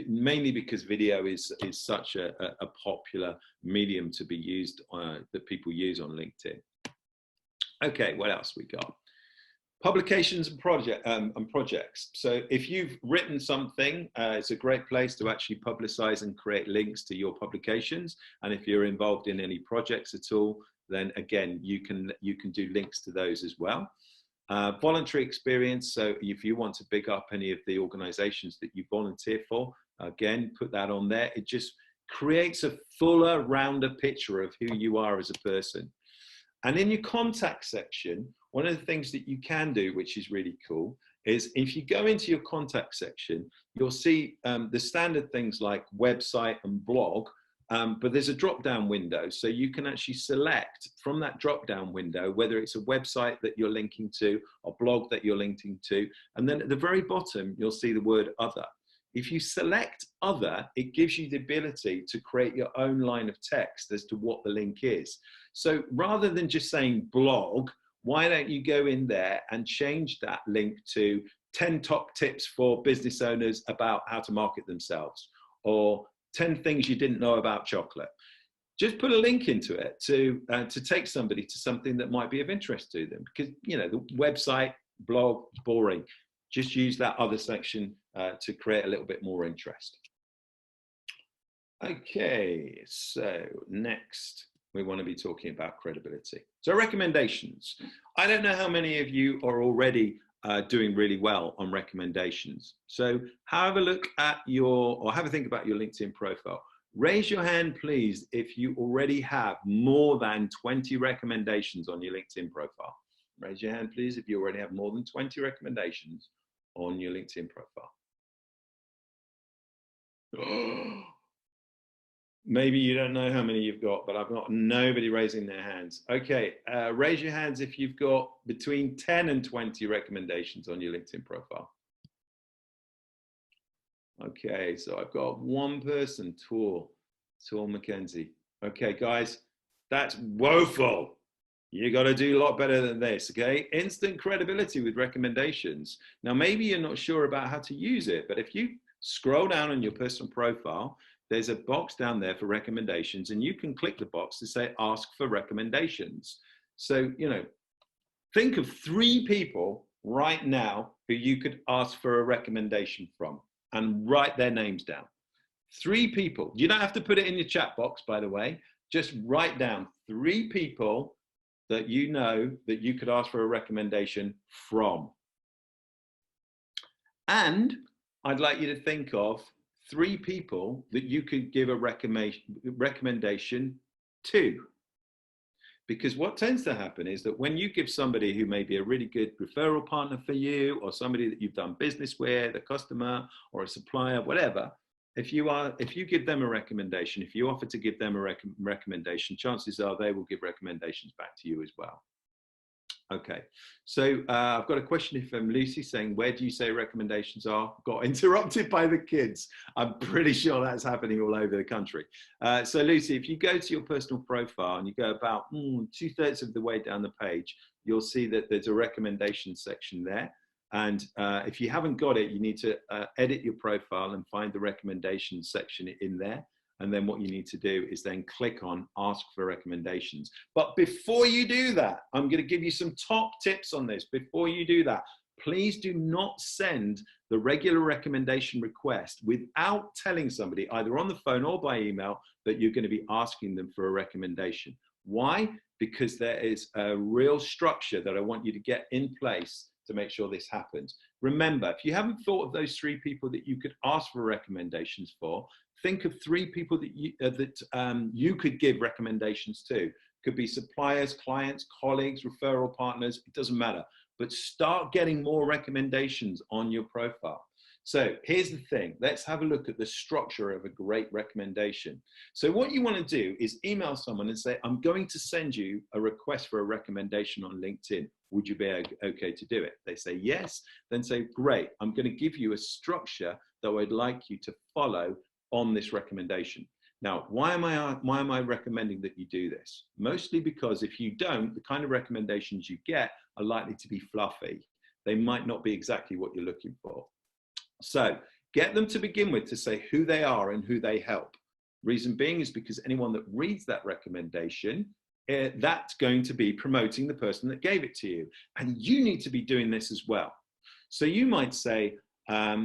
S2: mainly because video is such a popular medium to be used, that people use on LinkedIn. Okay, what else we got? Publications and projects. So if you've written something, it's a great place to actually publicize and create links to your publications. And if you're involved in any projects at all, then again, you can do links to those as well. Voluntary experience. So if you want to big up any of the organizations that you volunteer for, again, put that on there. It just creates a fuller, rounder picture of who you are as a person. And in your contact section, one of the things that you can do, which is really cool, is if you go into your contact section, you'll see the standard things like website and blog, but there's a drop-down window, so you can actually select from that drop-down window whether it's a website that you're linking to, a blog that you're linking to, and then at the very bottom you'll see the word other. If you select other, it gives you the ability to create your own line of text as to what the link is. So rather than just saying blog, why don't you go in there and change that link to 10 top tips for business owners about how to market themselves, or 10 things you didn't know about chocolate. Just put a link into it to take somebody to something that might be of interest to them, because the website, blog, boring. Just use that other section to create a little bit more interest. Okay, so next we want to be talking about credibility. So recommendations. I don't know how many of you are already doing really well on recommendations. So have a look at have a think about your LinkedIn profile. Raise your hand, please, if you already have more than 20 recommendations on your LinkedIn profile. Raise your hand, please, if you already have more than 20 recommendations on your LinkedIn profile. Maybe you don't know how many you've got, but I've got nobody raising their hands. Okay, raise your hands if you've got between 10 and 20 recommendations on your LinkedIn profile. Okay, so I've got one person, Tor Mackenzie. Okay, guys, that's woeful. You got to do a lot better than this, okay? Instant credibility with recommendations. Now, maybe you're not sure about how to use it, but if you scroll down on your personal profile, there's a box down there for recommendations, and you can click the box to say, ask for recommendations. So, you know, think of 3 people right now who you could ask for a recommendation from and write their names down. 3 people. You don't have to put it in your chat box, by the way. Just write down 3 people that you know that you could ask for a recommendation from. And I'd like you to think of 3 people that you could give a recommendation to. Because what tends to happen is that when you give somebody who may be a really good referral partner for you, or somebody that you've done business with, a customer or a supplier, whatever, if you give them a recommendation, if you offer to give them a recommendation, chances are they will give recommendations back to you as well. Okay, so I've got a question from Lucy saying, where do you say recommendations are? Got interrupted by the kids. I'm pretty sure that's happening all over the country. So Lucy, if you go to your personal profile and you go about 2/3 of the way down the page, you'll see that there's a recommendation section there. And if you haven't got it, you need to edit your profile and find the recommendations section in there. And then what you need to do is then click on ask for recommendations. But before you do that, I'm going to give you some top tips on this. Before you do that, please do not send the regular recommendation request without telling somebody either on the phone or by email that you're going to be asking them for a recommendation. Why? Because there is a real structure that I want you to get in place to make sure this happens. Remember, if you haven't thought of those 3 people that you could ask for recommendations for, think of 3 people that you could give recommendations to. Could be suppliers, clients, colleagues, referral partners, it doesn't matter. But start getting more recommendations on your profile. So here's the thing, let's have a look at the structure of a great recommendation. So what you want to do is email someone and say, I'm going to send you a request for a recommendation on LinkedIn. Would you be okay to do it? They say yes, then say, great, I'm going to give you a structure that I'd like you to follow on this recommendation. Now, why am I recommending that you do this? Mostly because if you don't, the kind of recommendations you get are likely to be fluffy. They might not be exactly what you're looking for. So get them to begin with to say who they are and who they help. Reason being is because anyone that reads that recommendation, that's going to be promoting the person that gave it to you. And you need to be doing this as well. So you might say, as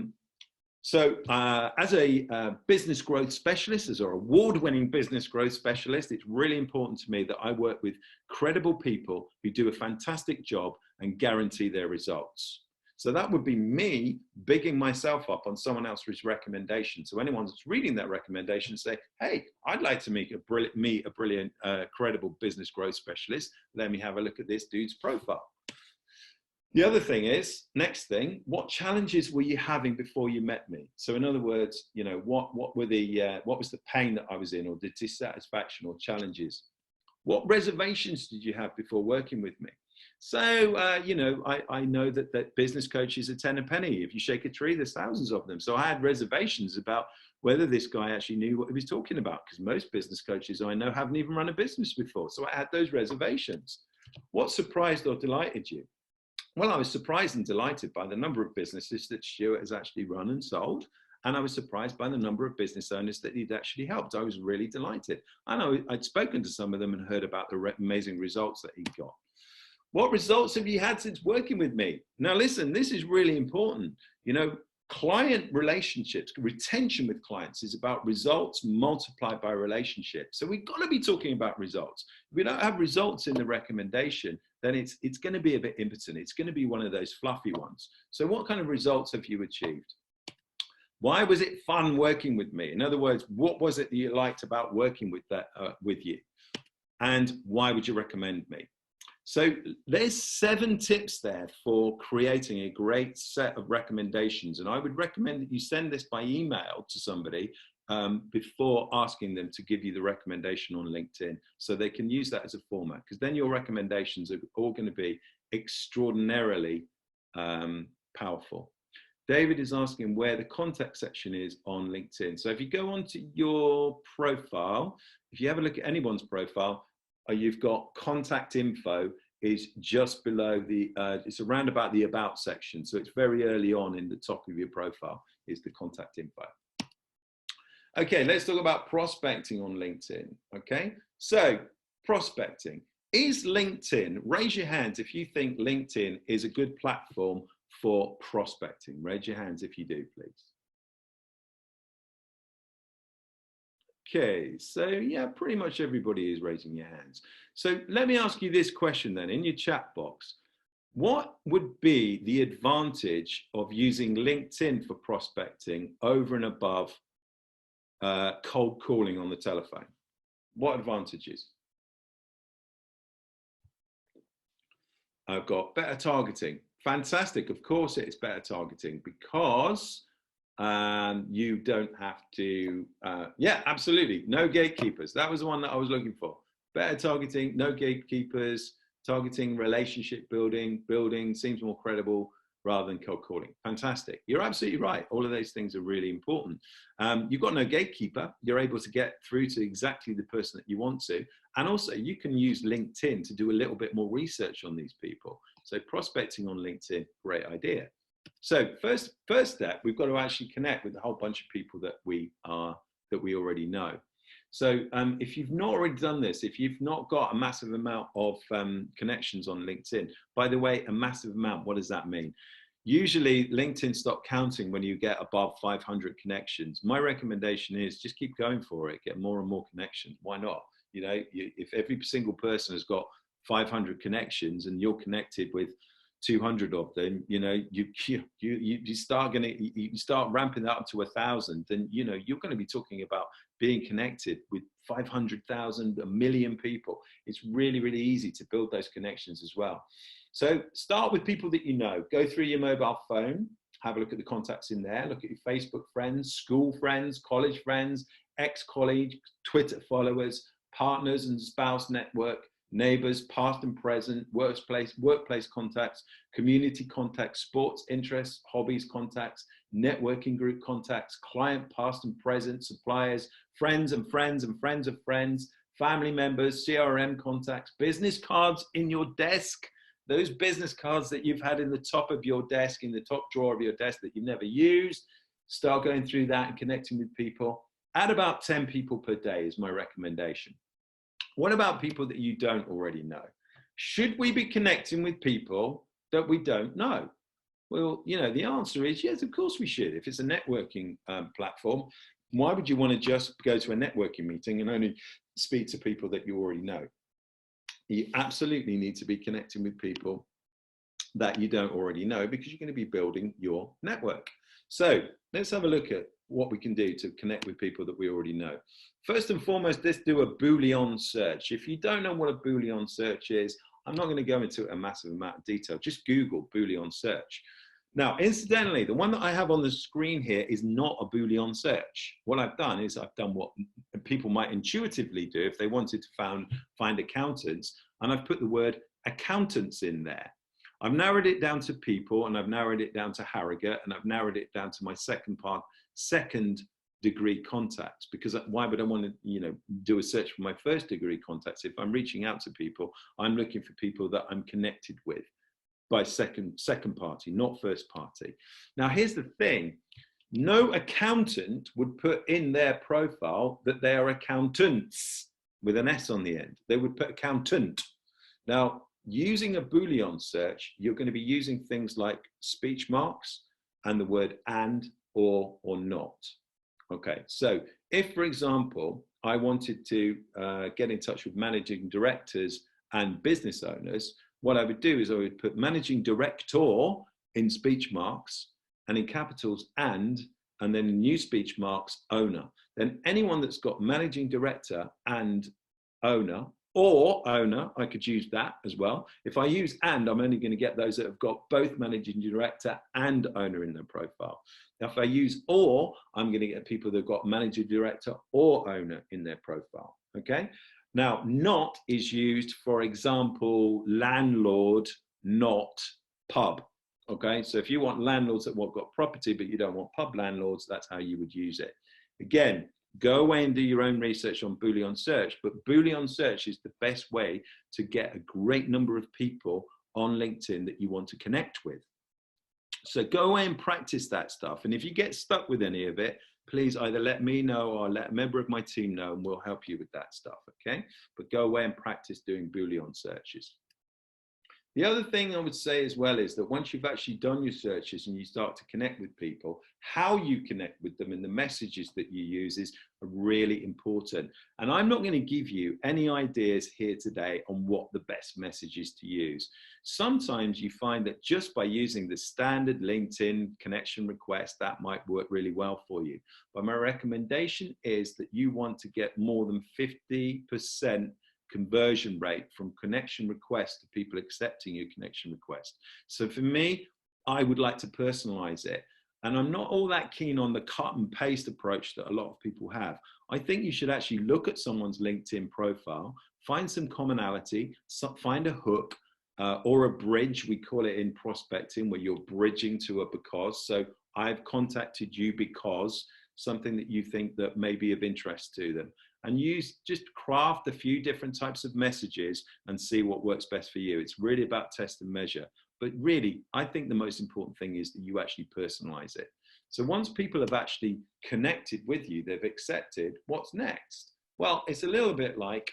S2: a business growth specialist, as an award-winning business growth specialist, it's really important to me that I work with credible people who do a fantastic job and guarantee their results. So that would be me bigging myself up on someone else's recommendation. So anyone that's reading that recommendation say, hey, I'd like to meet a brilliant, credible business growth specialist. Let me have a look at this dude's profile. The other thing is, next thing, what challenges were you having before you met me? So in other words, you know, what was the pain that I was in, or the dissatisfaction or challenges? What reservations did you have before working with me? So, you know, I know that business coaches are 10 a penny. If you shake a tree, there's thousands of them. So I had reservations about whether this guy actually knew what he was talking about, because most business coaches I know haven't even run a business before. So I had those reservations. What surprised or delighted you? Well, I was surprised and delighted by the number of businesses that Stuart has actually run and sold. And I was surprised by the number of business owners that he'd actually helped. I was really delighted. I know I'd spoken to some of them and heard about the amazing results that he'd got. What results have you had since working with me? Now, listen, this is really important. You know, client relationships, retention with clients is about results multiplied by relationship. So we've got to be talking about results. If we don't have results in the recommendation, then it's going to be a bit impotent. It's going to be one of those fluffy ones. So what kind of results have you achieved? Why was it fun working with me? In other words, what was it that you liked about working with you? And why would you recommend me? So there's 7 tips there for creating a great set of recommendations. And I would recommend that you send this by email to somebody before asking them to give you the recommendation on LinkedIn, so they can use that as a format, because then your recommendations are all going to be extraordinarily powerful. David is asking where the contact section is on LinkedIn. So if you go onto your profile, if you have a look at anyone's profile, you've got contact info is just below the, it's around about the about section. So it's very early on in the top of your profile is the contact info. Okay, let's talk about prospecting on LinkedIn. Okay, so prospecting. Is LinkedIn, raise your hands if you think LinkedIn is a good platform for prospecting. Raise your hands if you do, please. Okay, so yeah, pretty much everybody is raising your hands. So let me ask you this question then in your chat box. What would be the advantage of using LinkedIn for prospecting over and above cold calling on the telephone? What advantages? I've got better targeting. Fantastic. Of course, it's better targeting because you don't have to, yeah, absolutely. No gatekeepers. That was the one that I was looking for. Better targeting, no gatekeepers, targeting, relationship building seems more credible rather than cold calling. Fantastic. You're absolutely right. All of those things are really important. You've got no gatekeeper. You're able to get through to exactly the person that you want to. And also you can use LinkedIn to do a little bit more research on these people. So prospecting on LinkedIn, great idea. So first step, we've got to actually connect with a whole bunch of people that we already know. So if you've not already done this, if you've not got a massive amount of connections on LinkedIn, by the way, a massive amount, what does that mean? Usually LinkedIn stops counting when you get above 500 connections. My recommendation is just keep going for it, get more and more connections. Why not? You know, if every single person has got 500 connections and you're connected with 200 of them, you know, you start ramping that up to 1,000, then you know you're going to be talking about being connected with 500,000, 1 million people. It's really, really easy to build those connections as well. So start with people that you know. Go through your mobile phone, have a look at the contacts in there, look at your Facebook friends, school friends, college friends, ex-colleagues, Twitter followers, partners and spouse network, neighbors, past and present, workplace contacts, community contacts, sports interests, hobbies contacts, networking group contacts, client past and present, suppliers, friends and friends and friends of friends, family members, CRM contacts, business cards in your desk, those business cards that you've had in the top of your desk, in the top drawer of your desk that you've never used. Start going through that and connecting with people. Add about 10 people per day is my recommendation. What about people that you don't already know? Should we be connecting with people that we don't know? Well, you know, the answer is yes, of course we should. If it's a networking platform, why would you want to just go to a networking meeting and only speak to people that you already know? You absolutely need to be connecting with people that you don't already know because you're going to be building your network. So let's have a look at what we can do to connect with people that we already know. First and foremost, let's do a Boolean search. If you don't know what a Boolean search is, I'm not going to go into a massive amount of detail. Just Google Boolean search. Now, incidentally, the one that I have on the screen here is not a Boolean search. What I've done is I've done what people might intuitively do if they wanted to find accountants, and I've put the word accountants in there. I've narrowed it down to people, and I've narrowed it down to Harrogate, and I've narrowed it down to my second degree contacts, because why would I want to, you know, do a search for my first degree contacts? If I'm reaching out to people, I'm looking for people that I'm connected with by second party, not first party. Now, here's the thing. No accountant would put in their profile that they are accountants with an S on the end. They would put accountant. Now, using a Boolean search, you're going to be using things like speech marks and the word and, or not. Okay, so if, for example, I wanted to get in touch with managing directors and business owners, what I would do is I would put managing director in speech marks and in capitals and then in new speech marks, owner. Then anyone that's got managing director and owner or owner, I could use that as well. If I use and, I'm only going to get those that have got both managing director and owner in their profile. Now, if I use or, I'm going to get people that have got manager director or owner in their profile. Okay. Now, not is used, for example, landlord, not pub. Okay. So if you want landlords that have got property, but you don't want pub landlords, that's how you would use it. Again, go away and do your own research on Boolean Search, but Boolean Search is the best way to get a great number of people on LinkedIn that you want to connect with. So go away and practice that stuff. And if you get stuck with any of it, please either let me know or let a member of my team know, and we'll help you with that stuff, okay? But go away and practice doing Boolean searches. The other thing I would say as well is that once you've actually done your searches and you start to connect with people, how you connect with them and the messages that you use is really important. And I'm not going to give you any ideas here today on what the best message is to use. Sometimes you find that just by using the standard LinkedIn connection request, that might work really well for you. But my recommendation is that you want to get more than 50% conversion rate from connection request to people accepting your connection request. So for me, I would like to personalize it. And I'm not all that keen on the cut and paste approach that a lot of people have. I think you should actually look at someone's LinkedIn profile, find some commonality, find a hook or a bridge. We call it in prospecting, where you're bridging to a because. So I've contacted you because something that you think that may be of interest to them. And just craft a few different types of messages and see what works best for you. It's really about test and measure. But really, I think the most important thing is that you actually personalize it. So once people have actually connected with you, they've accepted, what's next? Well, it's a little bit like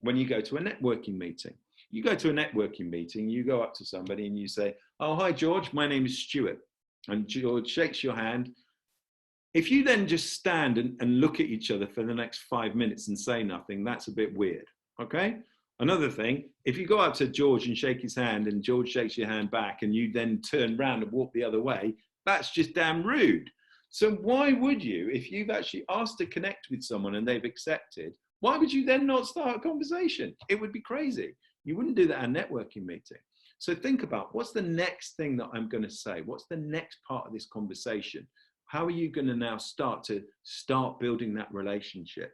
S2: when you go to a networking meeting. You go to a networking meeting, you go up to somebody and you say, oh, hi, George, my name is Stuart. And George shakes your hand. If you then just stand and look at each other for the next 5 minutes and say nothing, that's a bit weird, okay? Another thing, if you go up to George and shake his hand and George shakes your hand back and you then turn around and walk the other way, that's just damn rude. So why would you, if you've actually asked to connect with someone and they've accepted, why would you then not start a conversation? It would be crazy. You wouldn't do that at a networking meeting. So think about, what's the next thing that I'm going to say? What's the next part of this conversation? How are you going to now start building that relationship?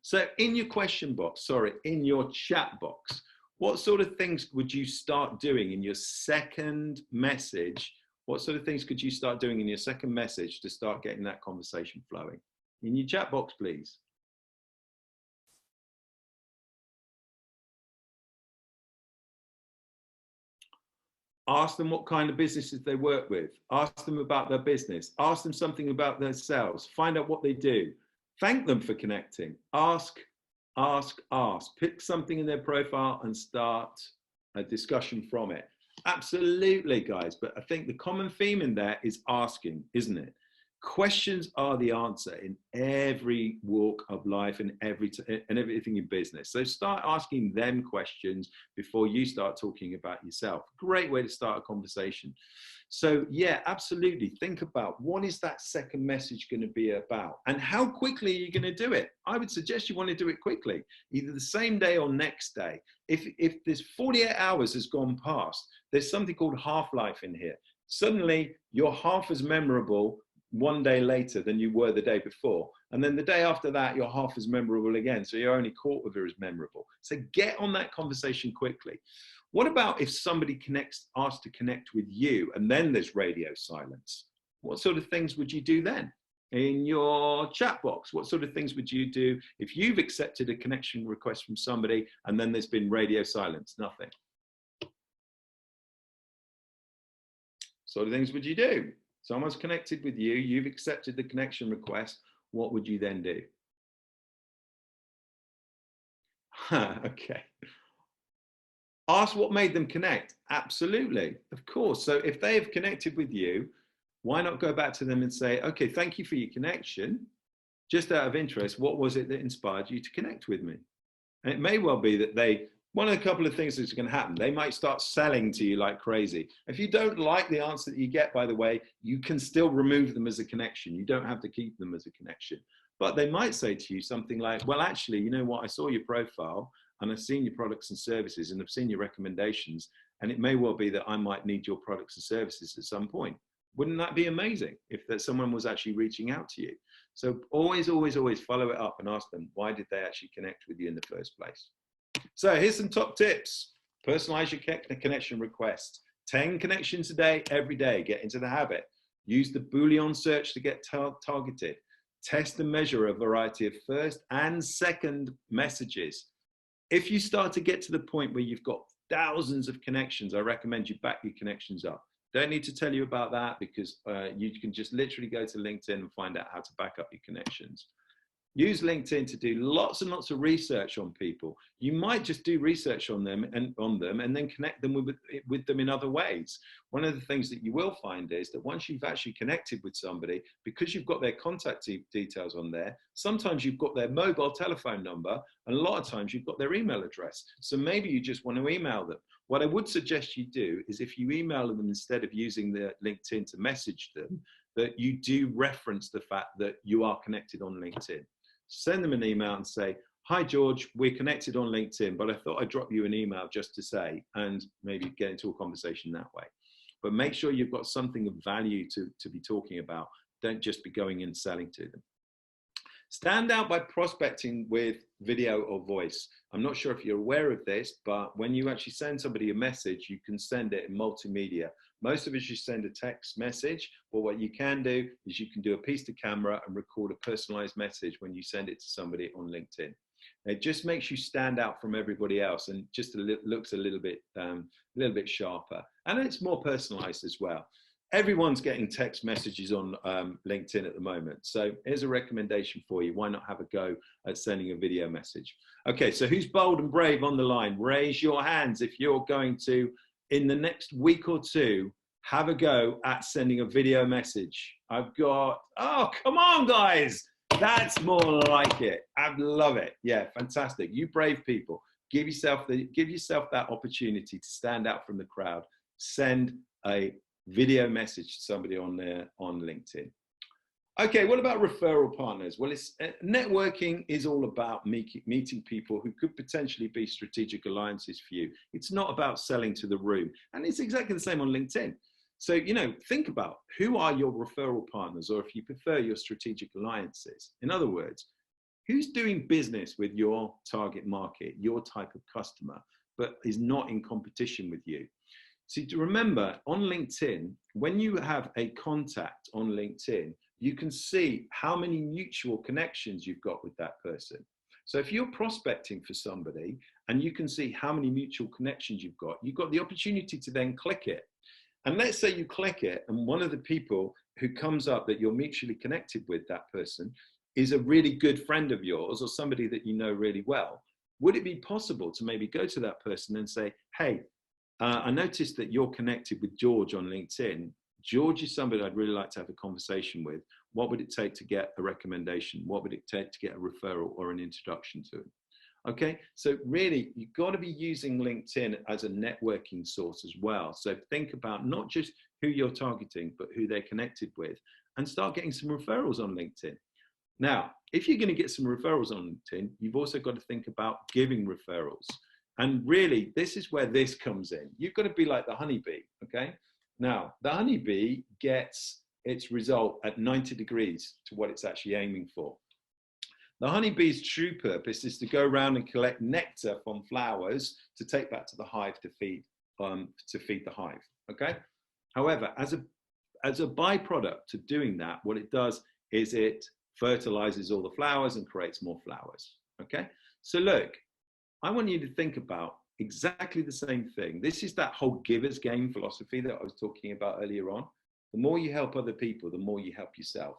S2: So in your question box, in your chat box, what sort of things would you start doing in your second message? What sort of things could you start doing in your second message to start getting that conversation flowing? In your chat box, please. Ask them what kind of businesses they work with. Ask them about their business. Ask them something about themselves. Find out what they do. Thank them for connecting. Ask, ask, ask. Pick something in their profile and start a discussion from it. Absolutely, guys. But I think the common theme in there is asking, isn't it? Questions are the answer in every walk of life and everything in business. So start asking them questions before you start talking about yourself. Great way to start a conversation. So yeah, absolutely. Think about, what is that second message going to be about and how quickly are you going to do it? I would suggest you want to do it quickly, either the same day or next day. If there's 48 hours has gone past, there's something called half-life in here. Suddenly you're half as memorable one day later than you were the day before. And then the day after that, you're half as memorable again. So you're only quarter as memorable. So get on that conversation quickly. What about if somebody asks to connect with you and then there's radio silence? What sort of things would you do then? In your chat box, what sort of things would you do if you've accepted a connection request from somebody and then there's been radio silence? Nothing. Sort of things would you do? Someone's connected with you, you've accepted the connection request, what would you then do? Okay. Ask what made them connect. Absolutely, of course. So if they have connected with you, why not go back to them and say, okay, thank you for your connection. Just out of interest, what was it that inspired you to connect with me? And it may well be that one of the couple of things that's going to happen, they might start selling to you like crazy. If you don't like the answer that you get, by the way, you can still remove them as a connection. You don't have to keep them as a connection. But they might say to you something like, well, actually, you know what, I saw your profile and I've seen your products and services and I've seen your recommendations, and it may well be that I might need your products and services at some point. Wouldn't that be amazing if that someone was actually reaching out to you? So always, always, always follow it up and ask them, why did they actually connect with you in the first place? So here's some top tips. Personalize your connection request. 10 connections a day, every day. Get into the habit. Use the Boolean search to get targeted. Test and measure a variety of first and second messages. If you start to get to the point where you've got thousands of connections, I recommend you back your connections up. Don't need to tell you about that, because you can just literally go to LinkedIn and find out how to back up your connections. Use LinkedIn to do lots and lots of research on people. You might just do research on them and then connect them with them in other ways. One of the things that you will find is that once you've actually connected with somebody, because you've got their contact details on there, sometimes you've got their mobile telephone number, and a lot of times you've got their email address. So maybe you just want to email them. What I would suggest you do is, if you email them instead of using the LinkedIn to message them, that you do reference the fact that you are connected on LinkedIn. Send them an email and say, hi George, we're connected on LinkedIn, but I thought I'd drop you an email just to say, and maybe get into a conversation that way. But make sure you've got something of value to be talking about. Don't just be going in and selling to them. Stand out by prospecting with video or voice. I'm not sure if you're aware of this, but when you actually send somebody a message, you can send it in multimedia. Most of us just send a text message, but what you can do is you can do a piece to camera and record a personalized message when you send it to somebody on LinkedIn. It just makes you stand out from everybody else, and just looks a little bit sharper, and it's more personalized as well. Everyone's getting text messages on LinkedIn at the moment. So here's a recommendation for you. Why not have a go at sending a video message? Okay, so who's bold and brave on the line? Raise your hands if you're going to, in the next week or two, have a go at sending a video message. I've got, oh, come on, guys. That's more like it. I love it. Yeah, fantastic. You brave people. Give yourself that opportunity to stand out from the crowd. Send a video message to somebody on LinkedIn. Okay, what about referral partners? Well, networking is all about meeting people who could potentially be strategic alliances for you. It's not about selling to the room, and it's exactly the same on LinkedIn. So, you know, think about who are your referral partners, or if you prefer, your strategic alliances. In other words, who's doing business with your target market, your type of customer, but is not in competition with you? See, to remember, on LinkedIn, when you have a contact on LinkedIn, you can see how many mutual connections you've got with that person. So if you're prospecting for somebody and you can see how many mutual connections you've got the opportunity to then click it. And let's say you click it, and one of the people who comes up that you're mutually connected with, that person, is a really good friend of yours or somebody that you know really well. Would it be possible to maybe go to that person and say, hey, I noticed that you're connected with George on LinkedIn. George is somebody I'd really like to have a conversation with. What would it take to get a recommendation? What would it take to get a referral or an introduction to him? Okay, so really, you've got to be using LinkedIn as a networking source as well. So think about not just who you're targeting, but who they're connected with, and start getting some referrals on LinkedIn. Now, if you're going to get some referrals on LinkedIn, you've also got to think about giving referrals. And really, this is where this comes in. You've got to be like the honeybee, okay? Now, the honeybee gets its result at 90 degrees to what it's actually aiming for. The honeybee's true purpose is to go around and collect nectar from flowers to take back to the hive to feed the hive, okay? However, as a byproduct of doing that, what it does is it fertilizes all the flowers and creates more flowers, okay? So look, I want you to think about exactly the same thing. This is that whole giver's game philosophy that I was talking about earlier on. The more you help other people, the more you help yourself.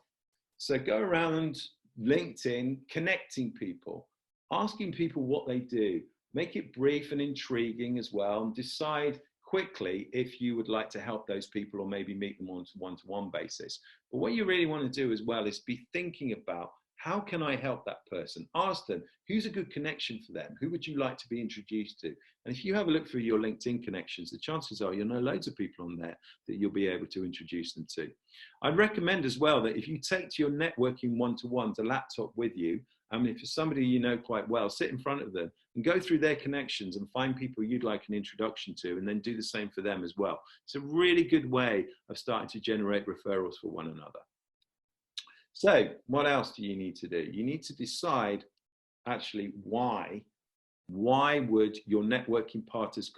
S2: So go around LinkedIn, connecting people, asking people what they do. Make it brief and intriguing as well, and decide quickly if you would like to help those people or maybe meet them on a one-to-one basis. But what you really want to do as well is be thinking about How can I help that person? Ask them, who's a good connection for them? Who would you like to be introduced to? And if you have a look through your LinkedIn connections, the chances are you'll know loads of people on there that you'll be able to introduce them to. I'd recommend as well that if you take to your networking one-to-ones a laptop with you, I mean, if it's somebody you know quite well, sit in front of them and go through their connections and find people you'd like an introduction to, and then do the same for them as well. It's a really good way of starting to generate referrals for one another. So what else do you need to do? You need to decide actually why would your networking partners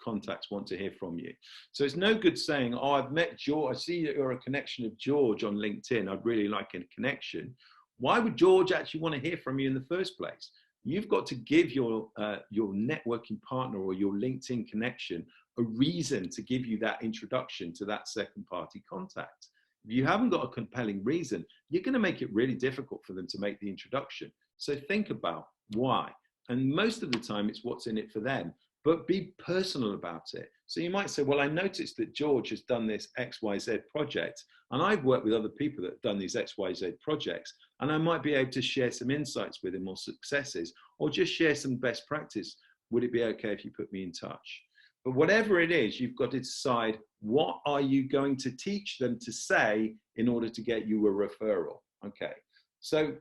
S2: contacts want to hear from you? So it's no good saying, oh, I've met George, I see that you're a connection of George on LinkedIn, I'd really like a connection. Why would George actually want to hear from you in the first place? You've got to give your networking partner or your LinkedIn connection a reason to give you that introduction to that second party contact. If you haven't got a compelling reason, you're going to make it really difficult for them to make the introduction. So think about why. And most of the time it's what's in it for them, but be personal about it. So you might say, well, I noticed that George has done this XYZ project, and I've worked with other people that have done these XYZ projects, and I might be able to share some insights with him or successes, or just share some best practice. Would it be okay if you put me in touch? But whatever it is, you've got to decide, what are you going to teach them to say in order to get you a referral? Okay, so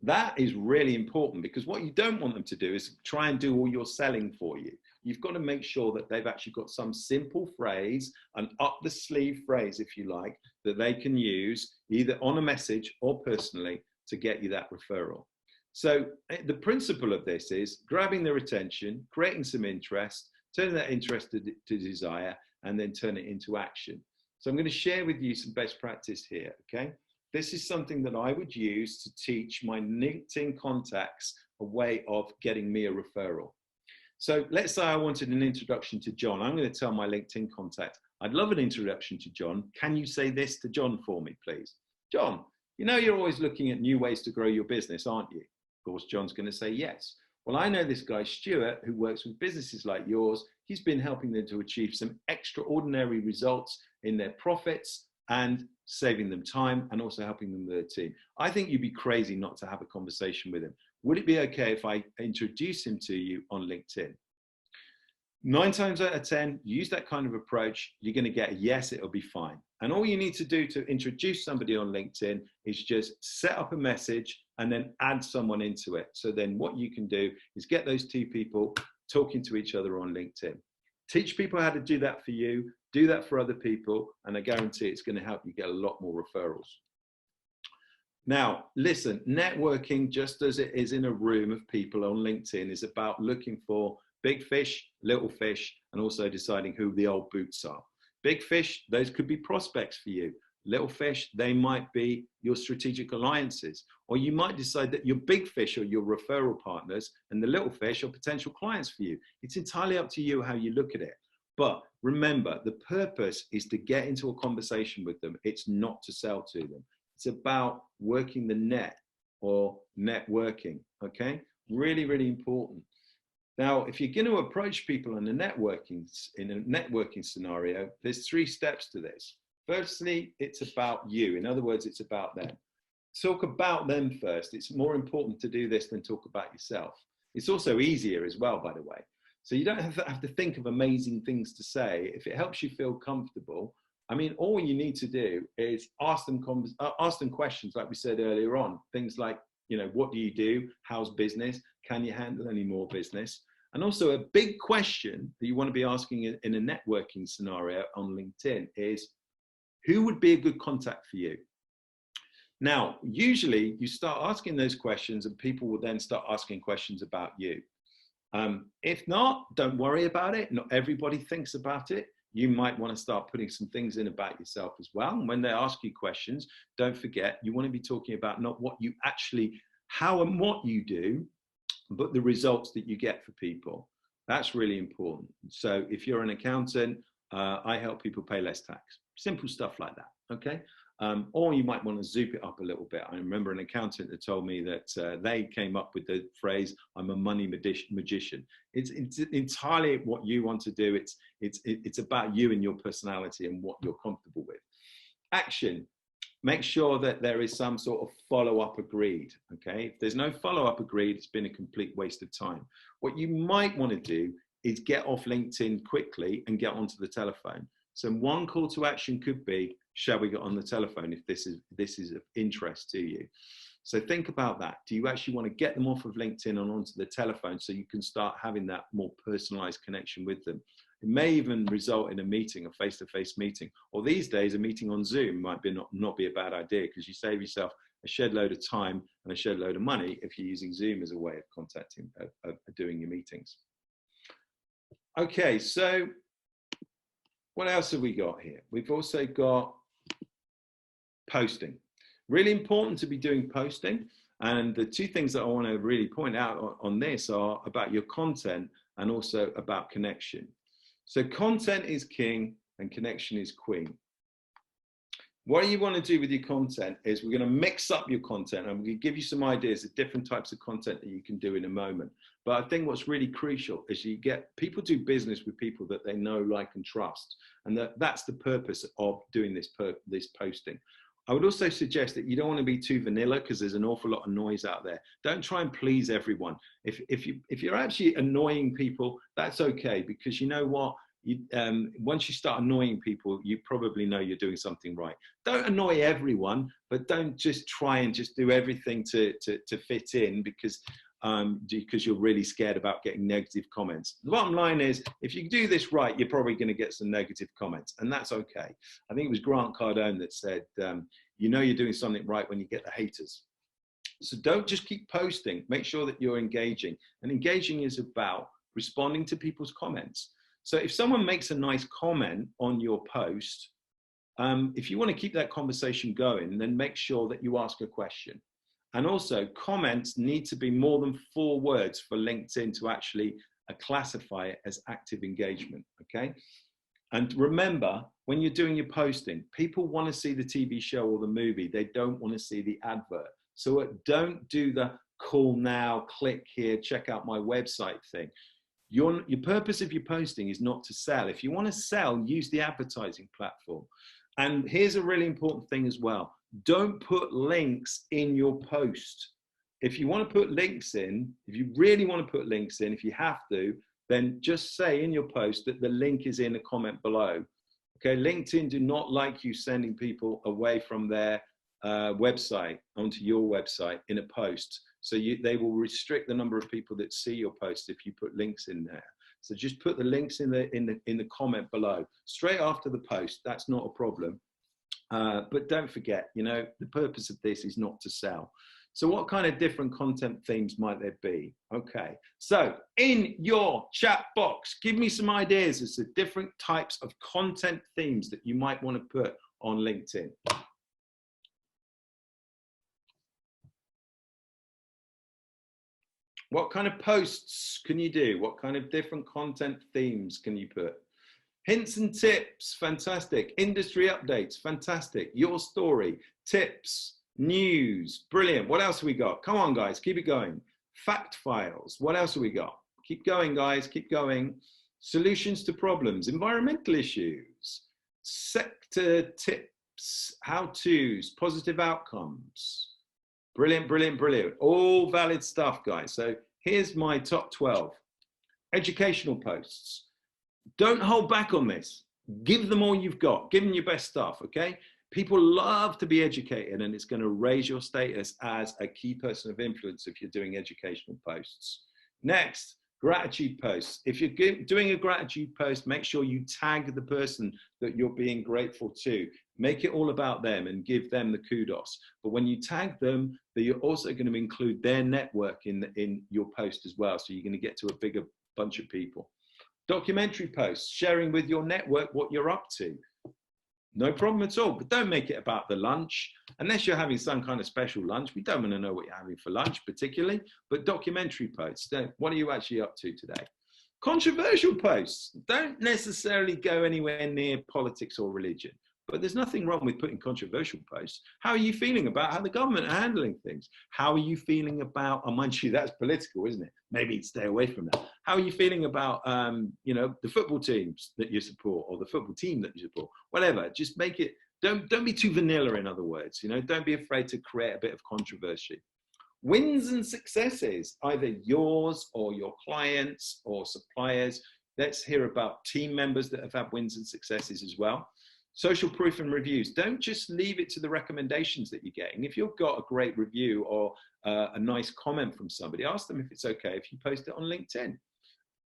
S2: that is really important, because what you don't want them to do is try and do all your selling for you. You've got to make sure that they've actually got some simple phrase, an up the sleeve phrase, if you like, that they can use either on a message or personally to get you that referral. So the principle of this is grabbing their attention, creating some interest, turning that interest to desire, and then turn it into action. So I'm going to share with you some best practice here, okay? This is something that I would use to teach my LinkedIn contacts a way of getting me a referral. So let's say I wanted an introduction to John. I'm going to tell my LinkedIn contact, I'd love an introduction to John. Can you say this to John for me, please? John, you know you're always looking at new ways to grow your business, aren't you? Of course, John's going to say yes. Well, I know this guy, Stuart, who works with businesses like yours. He's been helping them to achieve some extraordinary results in their profits and saving them time and also helping them with their team. I think you'd be crazy not to have a conversation with him. Would it be okay if I introduce him to you on LinkedIn? 9 times out of 10, use that kind of approach, you're going to get a yes, it'll be fine. And all you need to do to introduce somebody on LinkedIn is just set up a message and then add someone into it. So then what you can do is get those two people talking to each other on LinkedIn. Teach people how to do that for you, do that for other people, and I guarantee it's going to help you get a lot more referrals. Now, listen, networking, just as it is in a room of people on LinkedIn, is about looking for big fish, little fish, and also deciding who the old boots are. Big fish, those could be prospects for you. Little fish, they might be your strategic alliances. Or you might decide that your big fish are your referral partners and the little fish are potential clients for you. It's entirely up to you how you look at it. But remember, the purpose is to get into a conversation with them. It's not to sell to them. It's about working the net or networking, okay? Really, really important. Now, if you're going to approach people in a networking scenario, there's 3 steps to this. Firstly, it's about you. In other words, it's about them. Talk about them first. It's more important to do this than talk about yourself. It's also easier as well, by the way. So you don't have to think of amazing things to say. If it helps you feel comfortable, I mean, all you need to do is ask them questions like we said earlier on. Things like, you know, what do you do? How's business? Can you handle any more business? And also a big question that you want to be asking in a networking scenario on LinkedIn is, who would be a good contact for you? Now, usually you start asking those questions and people will then start asking questions about you. If not, don't worry about it. Not everybody thinks about it. You might want to start putting some things in about yourself as well. And when they ask you questions, don't forget, you want to be talking about not what you actually, how and what you do, but the results that you get for people. That's really important. So if you're an accountant, I help people pay less tax. Simple stuff like that, okay? Or you might want to zoom it up a little bit. I remember an accountant that told me that they came up with the phrase, I'm a money magician. It's entirely what you want to do. It's about you and your personality and what you're comfortable with. Action. make sure that there is some sort of follow-up agreed, okay? If there's no follow-up agreed, it's been a complete waste of time. What you might want to do is get off LinkedIn quickly and get onto the telephone. So one call to action could be, shall we get on the telephone if this is of interest to you? So think about that. Do you actually want to get them off of LinkedIn and onto the telephone so you can start having that more personalized connection with them? It may even result in a meeting, a face-to-face meeting, or these days a meeting on Zoom might be not be a bad idea, because you save yourself a shed load of time and a shed load of money if you're using Zoom as a way of contacting, of doing your meetings. Okay, so what else have we got here? We've also got posting. Really important to be doing posting. And the two things that I want to really point out on this are about your content and also about connection. So content is king and connection is queen. What you want to do with your content is we're going to mix up your content, and we're going to give you some ideas of different types of content that you can do in a moment. But I think what's really crucial is you get people do business with people that they know, like, and trust. And that's the purpose of doing this posting. I would also suggest that you don't want to be too vanilla, because there's an awful lot of noise out there. Don't try and please everyone. If you're actually annoying people, that's okay, because you know what? Once you start annoying people, you probably know you're doing something right. Don't annoy everyone, but don't just try and just do everything to fit in, because you're really scared about getting negative comments. The bottom line is, if you do this right, you're probably going to get some negative comments, and that's okay. I think it was Grant Cardone that said, you know you're doing something right when you get the haters. So don't just keep posting. Make sure that you're engaging. And engaging is about responding to people's comments. So if someone makes a nice comment on your post, if you want to keep that conversation going, then make sure that you ask a question. And also, comments need to be more than 4 words for LinkedIn to actually classify it as active engagement, okay? And remember, when you're doing your posting, people want to see the TV show or the movie. They don't want to see the advert. So don't do the call now, click here, check out my website thing. Your purpose of your posting is not to sell. If you want to sell, use the advertising platform. And here's a really important thing as well. Don't put links in your post. If you want to put links in, if you really want to put links in, if you have to, then just say in your post that the link is in a comment below. Okay, LinkedIn do not like you sending people away from their website onto your website in a post. So they will restrict the number of people that see your post if you put links in there. So just put the links in the comment below, straight after the post. That's not a problem. But don't forget, you know, the purpose of this is not to sell. So what kind of different content themes might there be? Okay, so in your chat box, give me some ideas as to different types of content themes that you might want to put on LinkedIn. What kind of posts can you do? What kind of different content themes can you put? Hints and tips, fantastic. Industry updates, fantastic. Your story, tips, news, brilliant. What else have we got? Come on, guys, keep it going. Fact files, what else have we got? Keep going, guys, keep going. Solutions to problems, environmental issues, sector tips, how-tos, positive outcomes. Brilliant, brilliant, brilliant. All valid stuff, guys. So here's my top 12. Educational posts. Don't hold back on this. Give them all you've got. Give them your best stuff, okay? People love to be educated, and it's going to raise your status as a key person of influence if you're doing educational posts. Next, gratitude posts. If you're doing a gratitude post, make sure you tag the person that you're being grateful to. Make it all about them and give them the kudos. But when you tag them, you're also going to include their network in your post as well. So you're going to get to a bigger bunch of people. Documentary posts, sharing with your network what you're up to. No problem at all, but don't make it about the lunch. Unless you're having some kind of special lunch, we don't want to know what you're having for lunch particularly, but documentary posts, what are you actually up to today? Controversial posts, don't necessarily go anywhere near politics or religion, but there's nothing wrong with putting controversial posts. How are you feeling about how the government are handling things? How are you feeling about, oh, mind you, that's political, isn't it? maybe stay away from that. How are you feeling about, you know, the football teams that you support, or the football team that you support? Whatever, just make it, don't be too vanilla, in other words, you know, don't be afraid to create a bit of controversy. Wins and successes, either yours or your clients or suppliers. Let's hear about team members that have had wins and successes as well. Social proof and reviews. Don't just leave it to the recommendations that you're getting. If you've got a great review or a nice comment from somebody, ask them if it's okay if you post it on LinkedIn.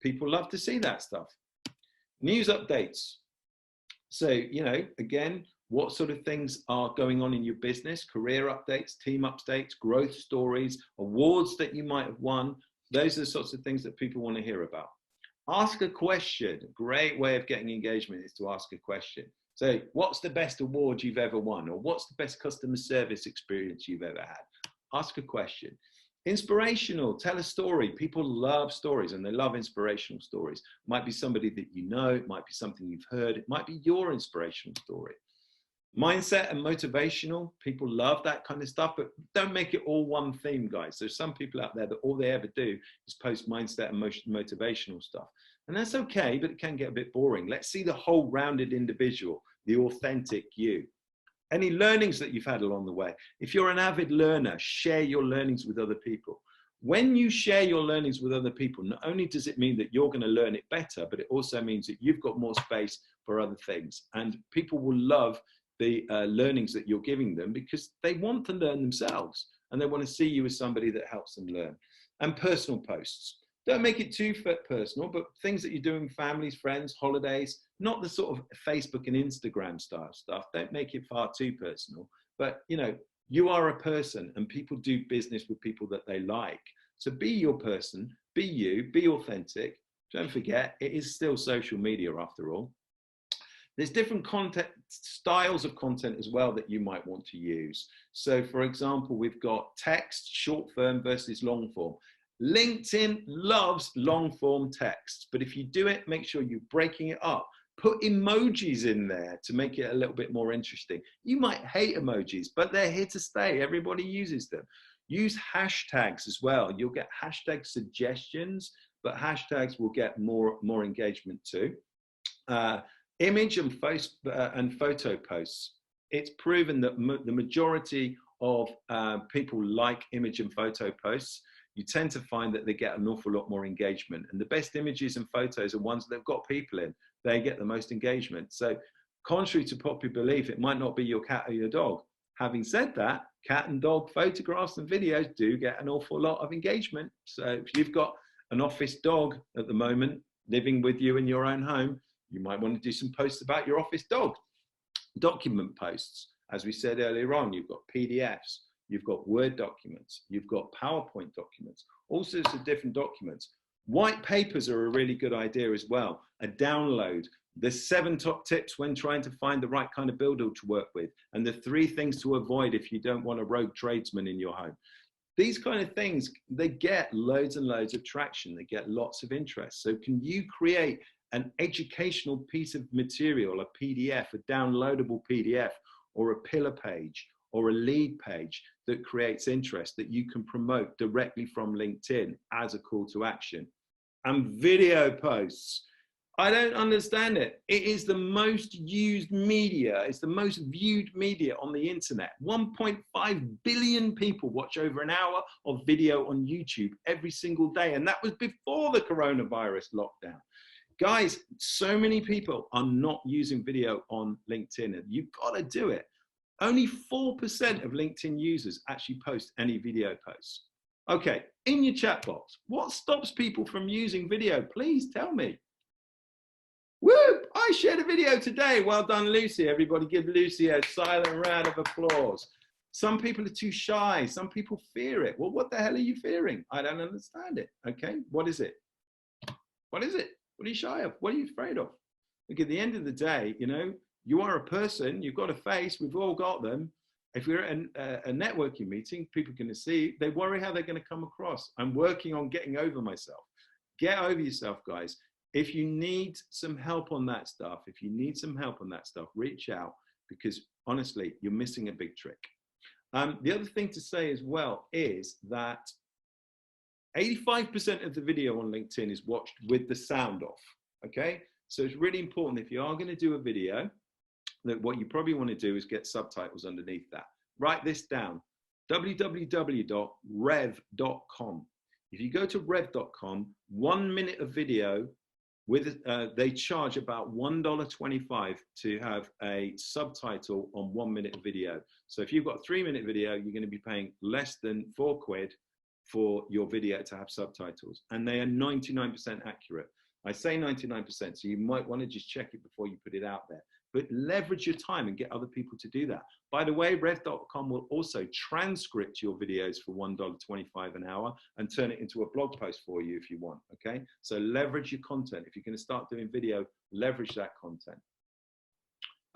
S2: People love to see that stuff. News updates. So, you know, again, what sort of things are going on in your business? Career updates, team updates, growth stories, awards that you might have won. Those are the sorts of things that people want to hear about. Ask a question. A great way of getting engagement is to ask a question. So, what's the best award you've ever won? Or what's the best customer service experience you've ever had? Ask a question. Inspirational, tell a story. People love stories, and they love inspirational stories. It might be somebody that you know, it might be something you've heard, it might be your inspirational story. Mindset and motivational, people love that kind of stuff, but don't make it all one theme, guys. There's some people out there that all they ever do is post mindset and motivational stuff. And that's okay, but it can get a bit boring. Let's see the whole rounded individual, the authentic you. Any learnings that you've had along the way. If you're an avid learner, share your learnings with other people. When you share your learnings with other people, not only does it mean that you're going to learn it better, but it also means that you've got more space for other things. And people will love the learnings that you're giving them because they want to learn themselves and they want to see you as somebody that helps them learn. And personal posts. Don't make it too personal, but things that you're doing, families, friends, holidays, not the sort of Facebook and Instagram style stuff. Don't make it far too personal. But, you know, you are a person and people do business with people that they like. So be your person, be you, be authentic. Don't forget, it is still social media after all. There's different content, styles of content as well that you might want to use. So for example, we've got text, short form versus long form. LinkedIn loves long form text, but if you do it, make sure you're breaking it up. Put emojis in there to make it a little bit more interesting. You might hate emojis, but they're here to stay. Everybody uses them. Use hashtags as well. You'll get hashtag suggestions, but hashtags will get more engagement too. Image and photo posts. It's proven that the majority of people like image and photo posts. You tend to find that they get an awful lot more engagement. And the best images and photos are ones that have got people in. They get the most engagement. So contrary to popular belief, it might not be your cat or your dog. Having said that, cat and dog photographs and videos do get an awful lot of engagement. So if you've got an office dog at the moment living with you in your own home, you might want to do some posts about your office dog. Document posts. As we said earlier on, you've got PDFs, you've got Word documents, you've got PowerPoint documents, all sorts of different documents. White papers are a really good idea as well. A download. There's 7 top tips when trying to find the right kind of builder to work with, and the 3 things to avoid if you don't want a rogue tradesman in your home. These kind of things, they get loads and loads of traction. They get lots of interest. So can you create an educational piece of material, a PDF, a downloadable PDF, or a pillar page, or a lead page that creates interest that you can promote directly from LinkedIn as a call to action? And video posts. I don't understand it. It is the most used media. It's the most viewed media on the internet. 1.5 billion people watch over an hour of video on YouTube every single day. And that was before the coronavirus lockdown. Guys, so many people are not using video on LinkedIn, and you've got to do it. Only 4% of LinkedIn users actually post any video posts. Okay, in your chat box, what stops people from using video? Please tell me. Woo! I shared a video today. Well done, Lucy. Everybody give Lucy a silent round of applause. Some people are too shy. Some people fear it. Well, what the hell are you fearing? I don't understand it. Okay, what is it? What is it? What are you shy of? What are you afraid of? Look, at the end of the day, you know, you are a person, you've got a face, we've all got them. If you're at a networking meeting, people are going to see, they worry how they're going to come across. I'm working on getting over myself. Get over yourself, guys. If you need some help on that stuff, reach out, because honestly, you're missing a big trick. The other thing to say as well is that 85% of the video on LinkedIn is watched with the sound off, okay? So it's really important if you are going to do a video, that what you probably want to do is get subtitles underneath that. Write this down, www.rev.com. If you go to rev.com, 1 minute of video, with they charge about $1.25 to have a subtitle on 1 minute of video. So if you've got a 3-minute video, you're going to be paying less than £4 for your video to have subtitles, and they are 99% accurate. I say 99%, so you might want to just check it before you put it out there. But leverage your time and get other people to do that. By the way, rev.com will also transcript your videos for $1.25 an hour and turn it into a blog post for you if you want, okay? So leverage your content. If you're going to start doing video, leverage that content.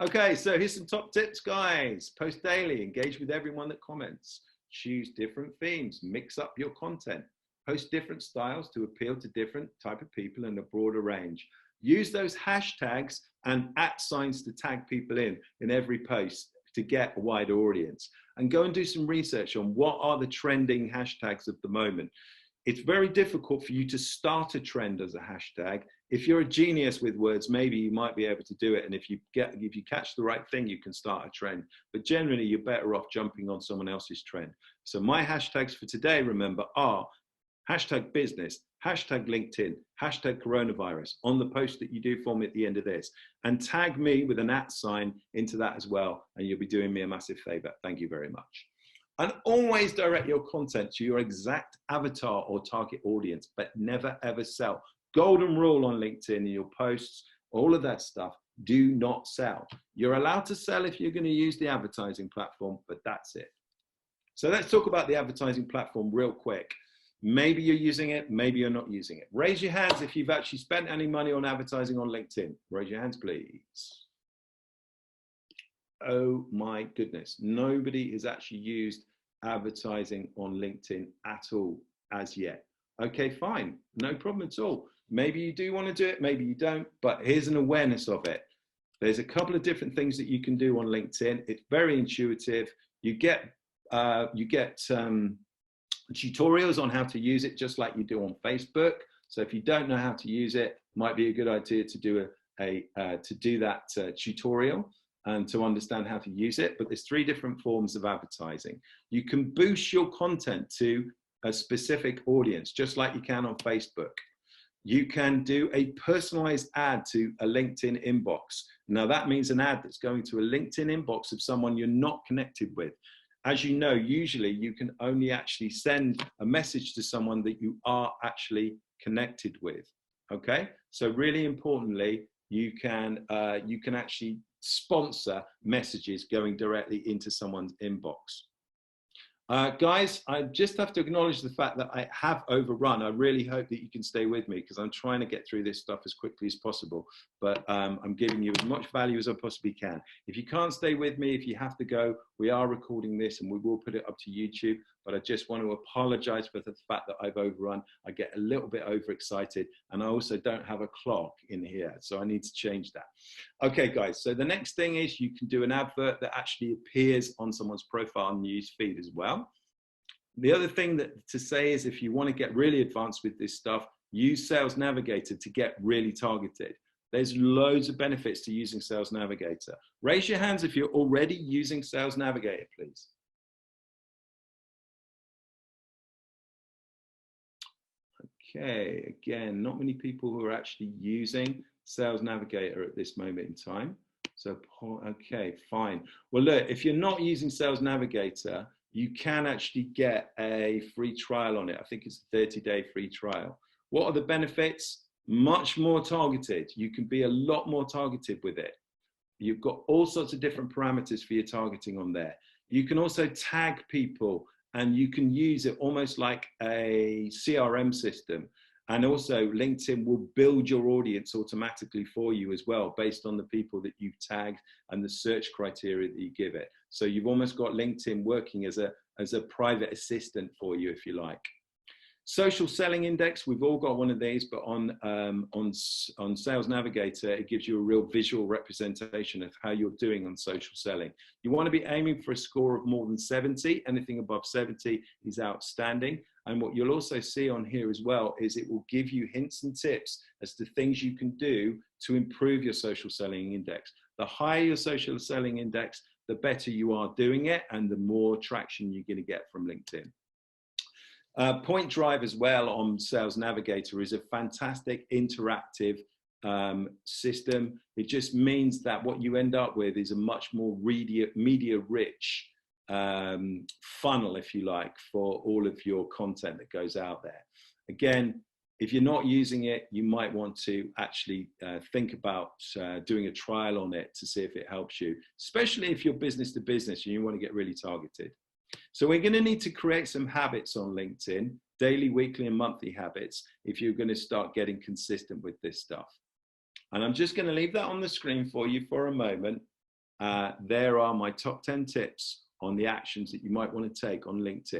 S2: Okay, so here's some top tips, guys. Post daily, engage with everyone that comments. Choose different themes, mix up your content. Post different styles to appeal to different type of people and a broader range. Use those hashtags and @ to tag people in every post to get a wider audience. And go and do some research on what are the trending hashtags of the moment. It's very difficult for you to start a trend as a hashtag. If you're a genius with words, maybe you might be able to do it. And if you catch the right thing, you can start a trend. But generally, you're better off jumping on someone else's trend. So my hashtags for today, remember, are hashtag business, hashtag LinkedIn, hashtag coronavirus on the post that you do for me at the end of this. And tag me with an @ into that as well. And you'll be doing me a massive favor. Thank you very much. And always direct your content to your exact avatar or target audience, but never ever sell. Golden rule on LinkedIn, your posts, all of that stuff, do not sell. You're allowed to sell if you're going to use the advertising platform, but that's it. So let's talk about the advertising platform real quick. Maybe you're using it, maybe you're not using it. Raise your hands if you've actually spent any money on advertising on LinkedIn. Raise your hands, please. Oh my goodness, nobody has actually used advertising on LinkedIn at all as yet. Okay, fine, no problem at all. Maybe you do want to do it, maybe you don't, but here's an awareness of it. There's a couple of different things that you can do on LinkedIn. It's very intuitive. You get tutorials on how to use it, just like you do on Facebook. So if you don't know how to use it, might be a good idea to do that tutorial and to understand how to use it. But there's 3 different forms of advertising. You can boost your content to a specific audience, just like you can on Facebook. You can do a personalized ad to a LinkedIn inbox. Now that means an ad that's going to a LinkedIn inbox of someone you're not connected with. As you know, usually you can only actually send a message to someone that you are actually connected with, okay? So really importantly, you can actually sponsor messages going directly into someone's inbox. Guys, I just have to acknowledge the fact that I have overrun. I really hope that you can stay with me because I'm trying to get through this stuff as quickly as possible, but I'm giving you as much value as I possibly can. If you can't stay with me, if you have to go, we are recording this and we will put it up to YouTube, but I just want to apologize for the fact that I've overrun. I get a little bit overexcited and I also don't have a clock in here, so I need to change that. Okay, guys, so the next thing is you can do an advert that actually appears on someone's profile and news feed as well. The other thing to say is if you want to get really advanced with this stuff, use Sales Navigator to get really targeted. There's loads of benefits to using Sales Navigator. Raise your hands if you're already using Sales Navigator, please. Okay, again, not many people who are actually using Sales Navigator at this moment in time. So, okay, fine. Well, look, if you're not using Sales Navigator, you can actually get a free trial on it. I think it's a 30-day free trial. What are the benefits? Much more targeted. You can be a lot more targeted with it. You've got all sorts of different parameters for your targeting on there. You can also tag people and you can use it almost like a CRM system. And also LinkedIn will build your audience automatically for you as well, based on the people that you've tagged and the search criteria that you give it. So you've almost got LinkedIn working as a private assistant for you, if you like. Social selling index, we've all got one of these, but on Sales Navigator, it gives you a real visual representation of how you're doing on social selling. You want to be aiming for a score of more than 70. Anything above 70 is outstanding. And what you'll also see on here as well is it will give you hints and tips as to things you can do to improve your social selling index. The higher your social selling index, the better you are doing it and the more traction you're going to get from LinkedIn. Point Drive as well on Sales Navigator is a fantastic interactive system. It just means that what you end up with is a much more media rich funnel, if you like, for all of your content that goes out there. Again, if you're not using it, you might want to actually think about doing a trial on it to see if it helps you, especially if you're business to business and you want to get really targeted. So we're going to need to create some habits on LinkedIn, daily, weekly, and monthly habits, if you're going to start getting consistent with this stuff. And I'm just going to leave that on the screen for you for a moment. There are my top 10 tips on the actions that you might want to take on LinkedIn.